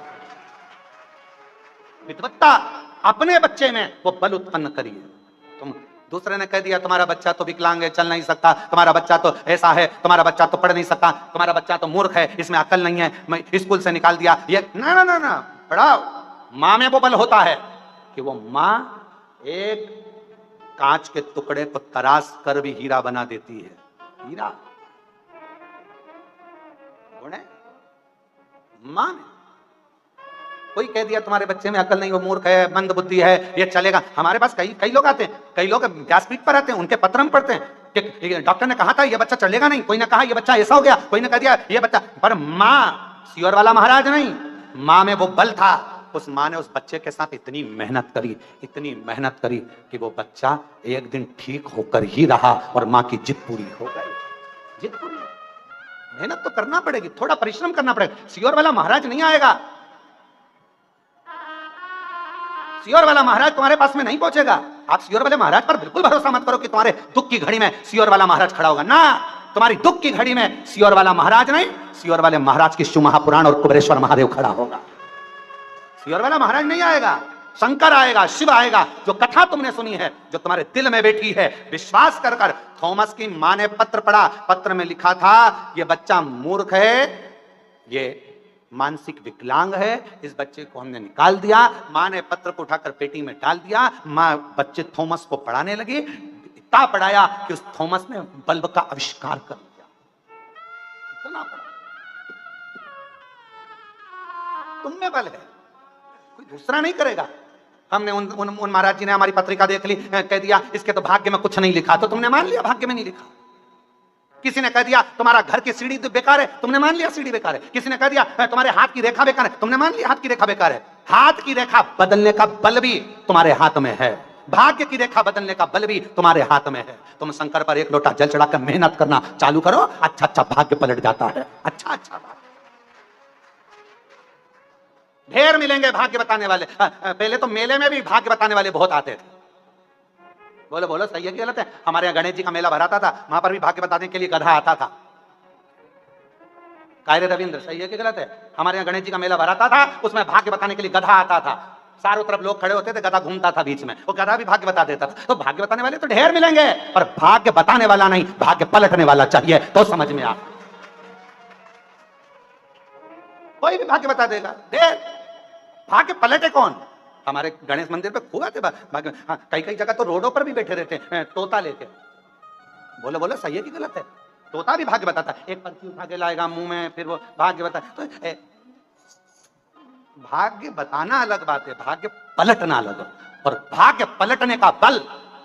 विद्वत्ता अपने बच्चे में वो बल उत्पन्न करिए। तुम दूसरे ने कह दिया तुम्हारा बच्चा तो विकलांग है, चल नहीं सकता, तुम्हारा बच्चा तो ऐसा है, तुम्हारा बच्चा तो पढ़ नहीं सकता, तुम्हारा बच्चा तो मूर्ख है, इसमें अकल नहीं है, मैं स्कूल से निकाल दिया। ये ना ना ना ना, पढ़ाओ। मां में वो बल होता है कि वो मां एक कांच के टुकड़े को तराश कर भी हीरा बना देती है। हीरा गुण है मां में। कोई कह दिया तुम्हारे बच्चे में अकल नहीं, वो मूर्ख है, मंद बुद्धि है, ये चलेगा। हमारे पास कई लोग आते हैं, कई लोग व्यासपीठ पर आते हैं, उनके पत्र हम पढ़ते हैं कि डॉक्टर ने कहा था ये बच्चा चलेगा नहीं, कोई ने कहा ये बच्चा ऐसा हो गया, कोई ने कह दिया ये बच्चा। पर मां, सियोर वाला महाराज नहीं, मां में वो बल था। उस मां ने उस बच्चे के साथ इतनी मेहनत करी, इतनी मेहनत करी कि वो बच्चा एक दिन ठीक होकर ही रहा और मां की जिद पूरी हो गई। जिद पूरी। मेहनत तो करना पड़ेगी, थोड़ा परिश्रम करना पड़ेगा। सियोर वाला महाराज नहीं आएगा, सियोर वाला महाराज तुम्हारे पास में नहीं पहुंचेगा। आप सियोर वाले महाराज पर बिल्कुल भरोसा मत करो कि तुम्हारे दुख की घड़ी में सियोर वाला महाराज खड़ा होगा। ना, तुम्हारी दुख की घड़ी में सियोर वाला महाराज नहीं, सियोर वाले महाराज की शिव महापुराण और कुबेरेश्वर महादेव खड़ा होगा। सियोर वाला महाराज नहीं आएगा, शंकर आएगा, शिव आएगा। जो कथा तुमने सुनी है, जो तुम्हारे दिल में बैठी है, विश्वास कर कर। थॉमस की मां ने पत्र पढ़ा, पत्र में लिखा था ये बच्चा मूर्ख है, ये मानसिक विकलांग है, इस बच्चे को हमने निकाल दिया। मां ने पत्र को उठाकर पेटी में डाल दिया। मां बच्चे थॉमस को पढ़ाने लगी, इतना पढ़ाया कि उस थॉमस ने बल्ब का आविष्कार कर दिया। इतना पढ़ा। तुम में बल है, कोई दूसरा नहीं करेगा। हमने उन महाराज जी ने हमारी पत्रिका देख ली, कह दिया इसके तो भाग्य में कुछ नहीं लिखा, तो तुमने मान लिया भाग्य में नहीं लिखा। किसी ने कह दिया तुम्हारा घर की सीढ़ी तो बेकार है, तुमने मान लिया सीढ़ी बेकार है। किसी ने कह दिया तुम्हारे हाथ की रेखा बेकार है, तुमने मान लिया हाथ की रेखा बेकार है। हाथ की रेखा बदलने का बल भी तुम्हारे हाथ में है, भाग्य की रेखा बदलने का बल भी तुम्हारे हाथ में है। तुम शंकर पर एक लोटा जल चढ़ाकर मेहनत करना चालू करो, अच्छा अच्छा भाग्य पलट जाता है। अच्छा अच्छा भाग्य ढेर मिलेंगे भाग्य बताने वाले। पहले तो मेले में भी भाग्य बताने वाले बहुत आते थे। बोलो बोलो, सही है कि गलत है? हमारे यहाँ गणेश जी का मेला भराता था, वहां पर भी भाग्य बताने के लिए गधा आता था। कायरे रविंद्र, सही है कि गलत है? हमारे यहाँ गणेश जी का मेला भराता था, उसमें भाग्य बताने के लिए गधा आता था। चारों तरफ लोग खड़े होते थे, गधा घूमता था बीच में, वो गधा भी भाग्य बता देता था। तो भाग्य बताने वाले तो ढेर मिलेंगे, पर भाग्य बताने वाला नहीं, भाग्य पलटने वाला चाहिए, तो समझ में आ। कोई भी भाग्य बता देगा, ढेर। भाग्य पलटे कौन? हमारे गणेश मंदिर पे खूब आते भाग्य। हाँ, कई कई जगह तो रोडों पर भी बैठे रहते हैं तोता लेके। बोलो बोलो, सही है कि गलत है? तोता भी भाग्य बताता है, एक पर्ची उठा के लाएगा मुंह में, फिर वो भाग्य बता। तो भाग्य बताना अलग बात है, भाग्य पलटना अलग। और भाग्य पलटने का बल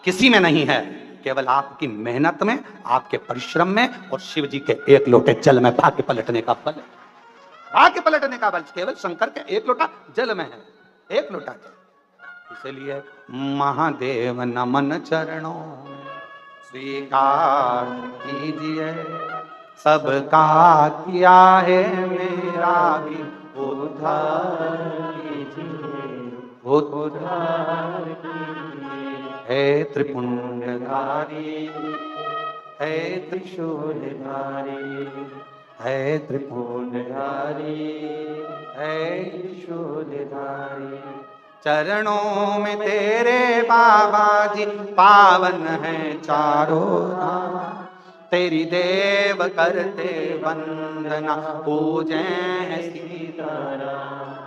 किसी में नहीं है, केवल आपकी मेहनत में, आपके परिश्रम में और शिव जी के एक लोटे जल में भाग्य पलटने का बल है। भाग्य पलटने का बल केवल शंकर के एक लोटा जल में है, एक लोटा जल। इसलिए महादेव नमन चरणों में स्वीकार कीजिए, सबका किया है मेरा भी उद्धार कीजिए, उद्धार कीजिए। हे त्रिपुंडधारी, हे त्रिशूलधारी, हे त्रिपुंडधारी, हे त्रिशूलधारी। चरणों में तेरे बाबा जी पावन है चारों धाम, तेरी देव करते वंदना पूजे सीताराम।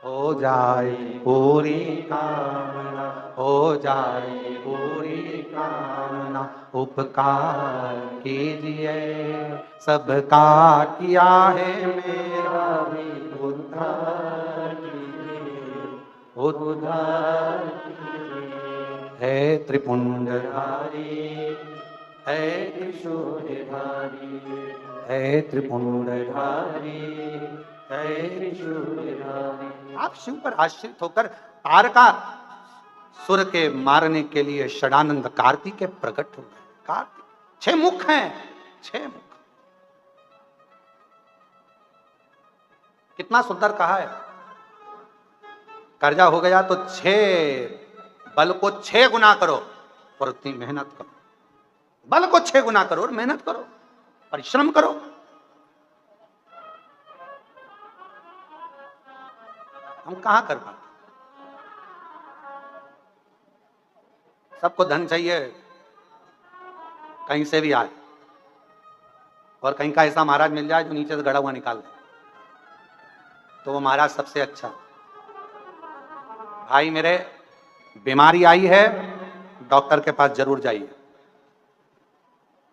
हो जाए पूरी कामना, हो जाए पूरी कामना, उपकार कीजिए, सबका किया है मेरा भी उद्धार कीजिए, उद्धार कीजिए। हे त्रिपुंडधारी, हे त्रिशूलधारी, हे त्रिपुंडधारी, हे त्रिशूलधारी। आप शिव पर आश्रित होकर तारकासुर के मारने के लिए षडानंद कार्तिकेय प्रकट हो गए। कार्तिक 6 मुख हैं, 6 मुख। कितना सुंदर कहा है। कर्जा हो गया तो 6 बल को 6 गुना करो और उतनी मेहनत करो। बल को 6 गुना करो और मेहनत करो, परिश्रम करो। हम कहां कर पाते? सबको धन चाहिए, कहीं से भी आए, और कहीं का ऐसा महाराज मिल जाए जो नीचे से गड़ा हुआ निकाल दे, तो वो महाराज सबसे अच्छा। भाई मेरे, बीमारी आई है, डॉक्टर के पास जरूर जाइए।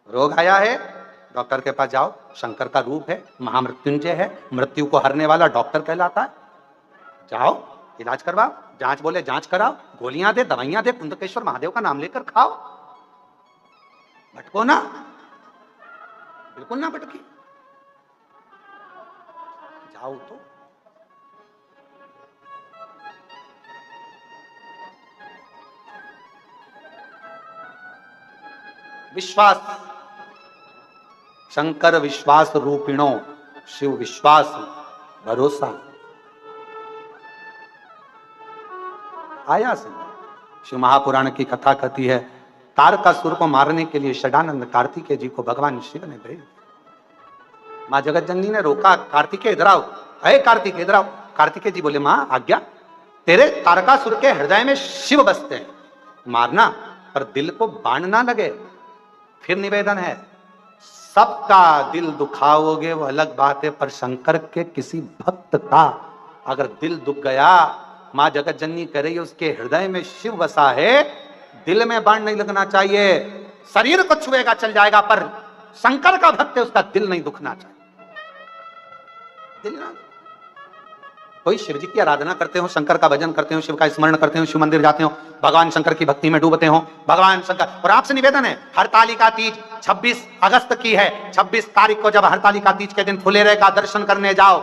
रोग आया है, डॉक्टर के पास जाओ। शंकर का रूप है, महामृत्युंजय है, मृत्यु को हरने वाला डॉक्टर कहलाता है। जाओ, इलाज करवाओ। जांच बोले जांच कराओ, गोलियां दे, दवाइयां दे, कुंदकेश्वर महादेव का नाम लेकर खाओ। भटको ना, बिल्कुल ना भटकी, जाओ तो। विश्वास, शंकर विश्वास रूपिणो, शिव विश्वास भरोसा। आया समझ। शिव महापुराण की कथा कहती है, तारकासुर को मारने के लिए षडानंद कार्तिकेय जी को भगवान शिव ने भेज। मां जगत जननी ने रोका, कार्तिकेय इधर आओ, अरे कार्तिकेय इधर आओ। कार्तिकेय जी बोले, मां आज्ञा। तेरे तारकासुर के हृदय में शिव बसते हैं, मारना पर दिल को बाण ना लगे। फिर निवेदन है, सबका दिल दुखाओगे वो अलग बात है, पर शंकर के किसी भक्त का अगर दिल दुख गया, मां जगत जननी कह रही है उसके हृदय में शिव बसा है, दिल में बाण नहीं लगना चाहिए। शरीर को छुएगा चल जाएगा, पर शंकर का भक्त है, उसका दिल नहीं दुखना चाहिए। दिल ना। कोई शिव जी की आराधना करते हो, शंकर का भजन करते हो, शिव का स्मरण करते हो, शिव मंदिर जाते हो, भगवान शंकर की भक्ति में डूबते हो, भगवान शंकर। और आपसे निवेदन है, हरतालिका तीज 26 अगस्त की है। 26 तारीख को जब हरतालिका तीज के दिन फुलेरे का दर्शन करने जाओ,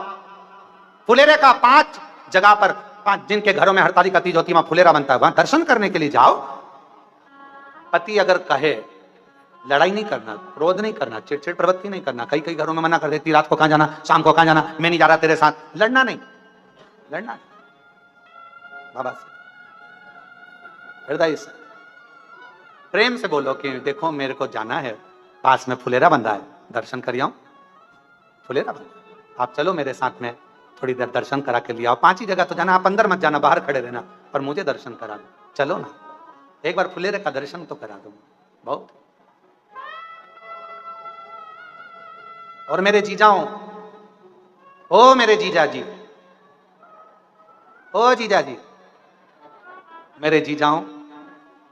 फुलेरे का 5 जगह पर, 5 जिनके घरों में हरतालिका तीज होती है वहां फुलेरा बनता है, वहां दर्शन करने के लिए जाओ। पति अगर कहे, लड़ाई नहीं करना, क्रोध नहीं करना, चिड़चिड़ प्रवृत्ति नहीं करना। कई कई घरों में मना कर देती, रात को कहां जाना, शाम को कहां जाना, मैं नहीं जा रहा तेरे साथ। लड़ना नहीं, लड़ना बाबा से हृदय से प्रेम से बोलो कि देखो मेरे को जाना है, पास में फुलेरा बंधा है, दर्शन कर आऊं। फुलेरा बंधा, आप चलो मेरे साथ में, थोड़ी देर दर्शन करा के लिए आओ। 5 ही जगह तो जाना, आप अंदर मत जाना, बाहर खड़े रहना, पर मुझे दर्शन करा दो। चलो ना, एक बार फुलेरे का दर्शन तो करा दो। बहुत। और मेरे जीजाओं, ओ मेरे जीजा जी, ओ जीजा जी, मेरे जीजाओं,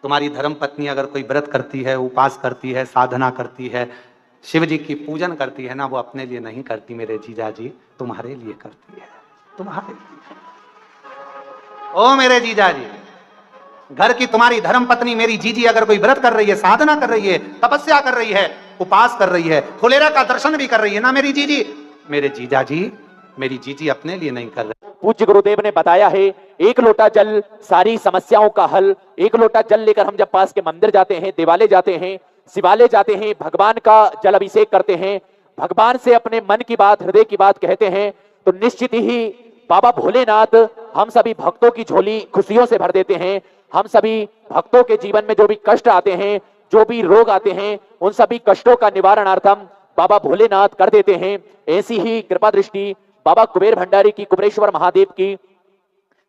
तुम्हारी धर्म पत्नी अगर कोई व्रत करती है, उपास करती है, साधना करती है, शिव जी की पूजन करती है ना, वो अपने लिए नहीं करती मेरे जीजा जी, तुम्हारे लिए करती है, तुम्हारे लिए। ओ मेरे जीजा जी, घर की तुम्हारी धर्म पत्नी मेरी जीजी अगर कोई व्रत कर रही है, साधना कर रही है, तपस्या कर रही है, उपास कर रही है, फुलेरा का दर्शन भी कर रही है ना मेरी जीजी, मेरे जीजा जी, मेरी जीजी अपने लिए नहीं कर रही। पूज्य गुरुदेव ने बताया है, एक लोटा जल सारी समस्याओं का हल। एक लोटा जल लेकर हम जब पास के मंदिर जाते हैं, देवालय जाते हैं, शिवालय जाते हैं, भगवान का जल अभिषेक करते हैं, भगवान से अपने मन की बात, हृदय की बात कहते हैं, तो निश्चित ही बाबा भोलेनाथ हम सभी भक्तों की झोली खुशियों से भर देते हैं। हम सभी भक्तों के जीवन में जो भी कष्ट आते हैं, जो भी रोग आते हैं, उन सभी कष्टों का निवारणार्थम बाबा भोलेनाथ कर देते हैं। ऐसी ही कृपा दृष्टि बाबा कुबेर भंडारी की, कुबेरेश्वर महादेव की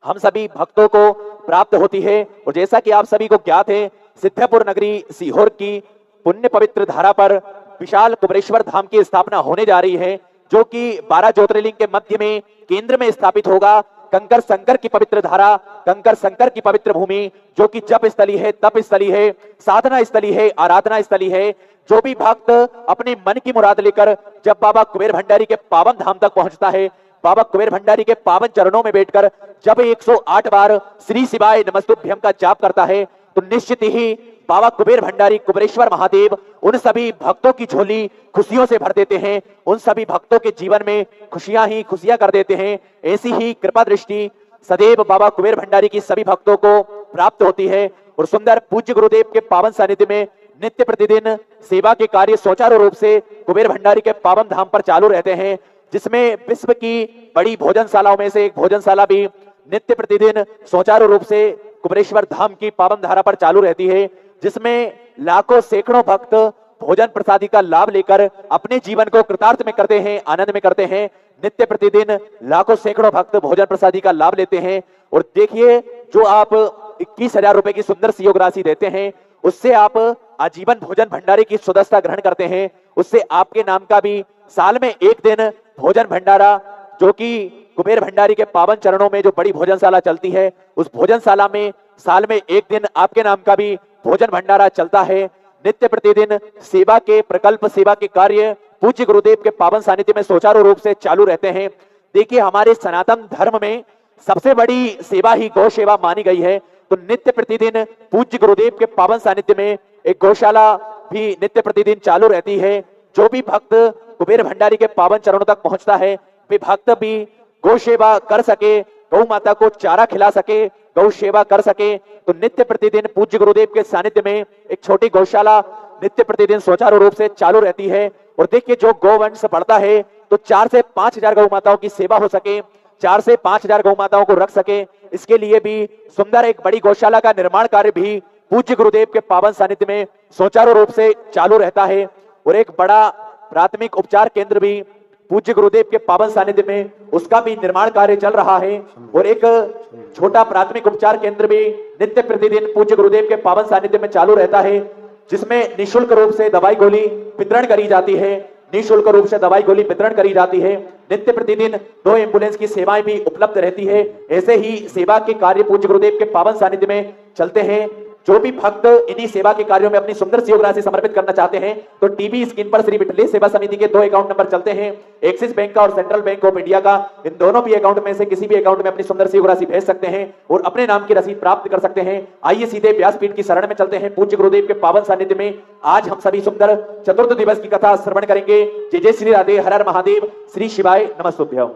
हम सभी भक्तों को प्राप्त होती है। और जैसा कि आप सभी को ज्ञात है, सिद्धपुर नगरी सीहोर की पुण्य पवित्र धारा पर विशाल कुबेरेश्वर धाम की स्थापना होने जा रही है, जो कि 12 ज्योतिर्लिंग के मध्य में केंद्र में स्थापित होगा। कंकर संकर की पवित्र धारा, कंकर संकर की पवित्र भूमि, जो कि जप स्थली है, तप स्थली है, साधना स्थली है, आराधना स्थली है। जो भी भक्त अपने मन की मुराद लेकर जब बाबा कुबेर भंडारी के पावन धाम तक पहुंचता है, बाबा कुबेर भंडारी के पावन चरणों में बैठकर जब 108 बार श्री शिवाय नमस्तुभ्यम का जाप करता है, तो निश्चित ही बाबा कुबेर भंडारी, कुबेरेश्वर महादेव उन सभी भक्तों की झोली खुशियों से भर देते हैं। उन सभी भक्तों के जीवन में खुशियां ही खुशियां कर देते हैं। ऐसी ही कृपा दृष्टि सदैव बाबा कुबेर भंडारी की सभी भक्तों को प्राप्त होती है। और सुंदर पूज्य गुरुदेव के पावन सानिध्य में नित्य प्रतिदिन सेवा के कार्य सुचारू रूप से कुबेर भंडारी के पावन धाम पर चालू रहते हैं, जिसमें विश्व की बड़ी भोजनशालाओं में से एक भोजनशाला भी नित्य प्रतिदिन सुचारू रूप से कुबेरेश्वर धाम की पावन धारा पर चालू रहती है, जिसमें लाखों सैकड़ों भक्त भोजन प्रसादी का लाभ लेकर अपने जीवन को कृतार्थ में करते हैं, आनंद में करते हैं। नित्य प्रतिदिन लाखों सैकड़ों भक्त भोजन प्रसादी का लाभ लेते हैं। और देखिए, जो आप 21,000 रुपए की सुंदर सी योग राशि देते हैं, उससे आप आजीवन भोजन भंडारे की सदस्यता ग्रहण करते हैं। उससे आपके नाम का भी साल में एक दिन भोजन भंडारा, जो कि कुबेर भंडारी के पावन चरणों में जो बड़ी भोजनशाला चलती है, उस भोजनशाला में साल में एक दिन आपके नाम का भी भोजन भंडारा चलता है। नित्य प्रतिदिन सेवा के प्रकल्प, सेवा के कार्य पूज्य गुरुदेव के पावन सानिध्य में सुचारू रूप से चालू रहते हैं। देखिए, हमारे सनातन धर्म में सबसे बड़ी सेवा ही गौ सेवा मानी गई है। तो नित्य प्रतिदिन पूज्य गुरुदेव के पावन सानिध्य में एक गौशाला भी नित्य प्रतिदिन चालू रहती है। जो भी भक्त कुबेर भंडारी के पावन चरणों तक पहुंचता है, वे भक्त भी गौ सेवा कर सके, गौ माता को चारा खिला सके, गौ सेवा कर सके, तो नित्य प्रतिदिन पूज्य गुरुदेव के सानिध्य में एक छोटी गौशाला नित्य प्रतिदिन सुचारू रूप से चालू रहती है। और देखिए, जो गौवंश बढ़ता है तो 4 से 5,000 गौ माताओं की सेवा हो सके, 4 से 5,000 गौ माताओं को रख सके, इसके लिए भी सुंदर एक बड़ी गौशाला का निर्माण कार्य भी पूज्य गुरुदेव के पावन सानिध्य में सुचारू रूप से चालू रहता है। और एक बड़ा प्राथमिक उपचार केंद्र भी पूज्य गुरुदेव के पावन सानिध्य में, उसका भी निर्माण कार्य चल रहा है। और एक छोटा प्राथमिक उपचार केंद्र भी नित्य प्रतिदिन पूज्य गुरुदेव के पावन सानिध्य में चालू रहता है, जिसमें निःशुल्क रूप से दवाई गोली वितरण करी जाती है। निःशुल्क रूप से दवाई गोली वितरण करी जाती है। नित्य प्रतिदिन 2 एम्बुलेंस की सेवाएं भी उपलब्ध रहती है। ऐसे ही सेवा के कार्य पूज्य गुरुदेव के पावन सानिध्य में चलते हैं। जो भी भक्त इन्हीं सेवा के कार्यों में अपनी सुंदर सी योग राशि समर्पित करना चाहते हैं, तो टीवी स्क्रीन पर श्री विठलेश सेवा समिति के 2 अकाउंट नंबर चलते हैं, एक्सिस बैंक का और सेंट्रल बैंक ऑफ इंडिया का। इन दोनों भी अकाउंट में से किसी भी अकाउंट में अपनी सुंदर सी योग राशि भेज सकते हैं और अपने नाम की रसीद प्राप्त कर सकते हैं। आइए सीधे व्यासपीठ की शरण में चलते हैं। पूज्य गुरुदेव के पावन सानिध्य में आज हम सभी सुंदर चतुर्थ दिवस की कथा श्रवण करेंगे। जय जय श्री राधे, हर हर महादेव, श्री शिवाय नमस्तुभ्यम।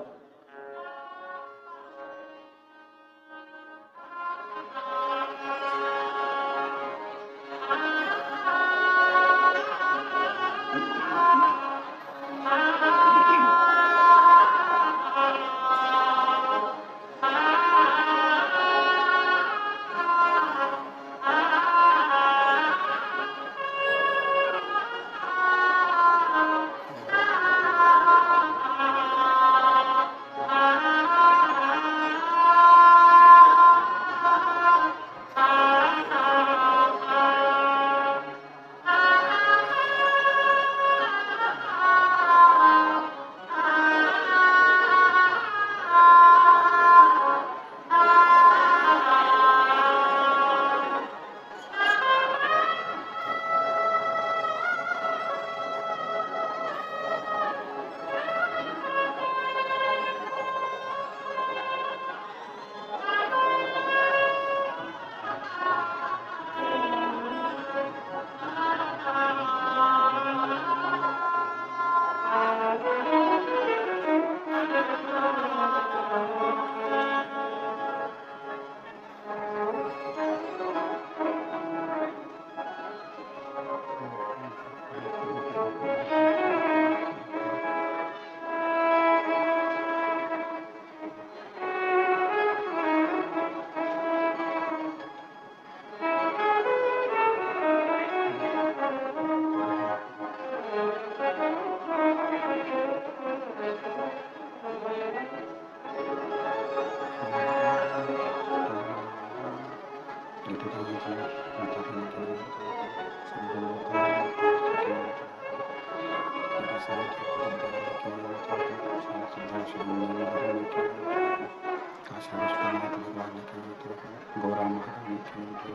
गौरा महारानी की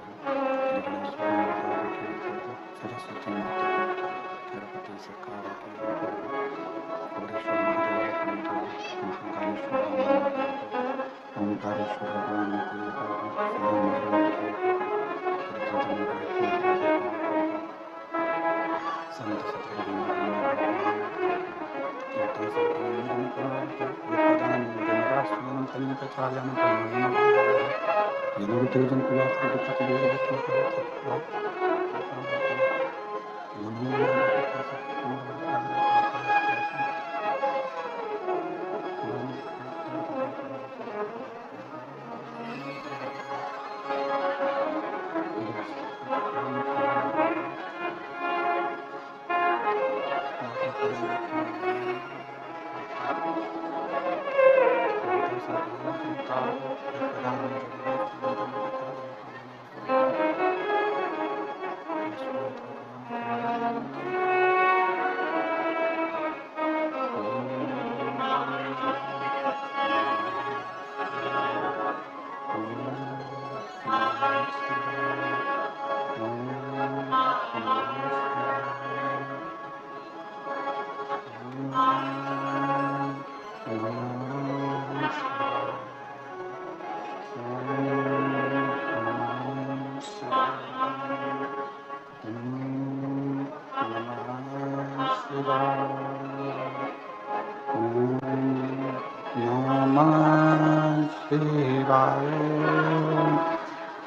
सरस्वती माता की गणपति सरकार की महादेव की महाकालेश्वर ओंकारेश्वर भगवान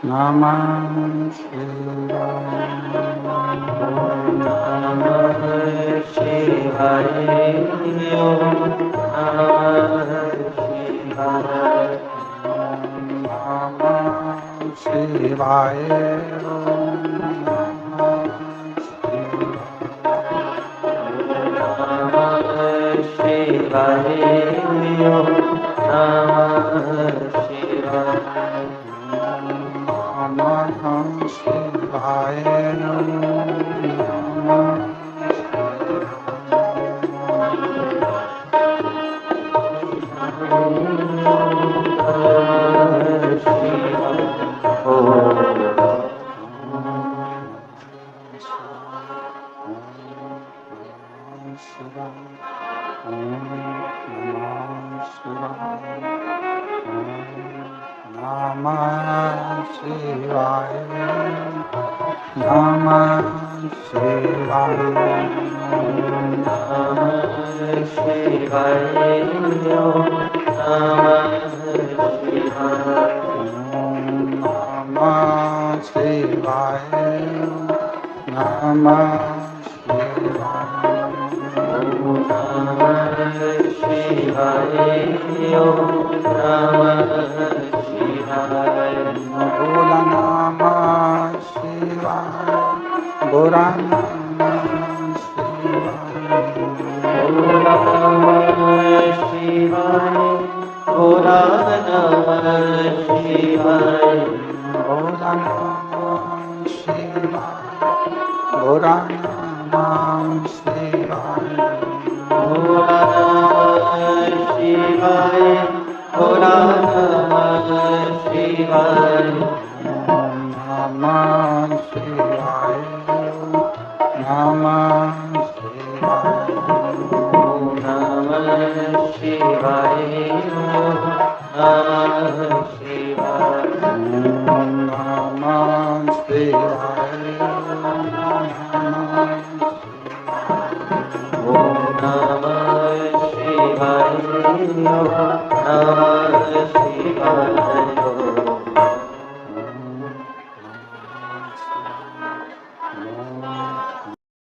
Namaha Shivaya.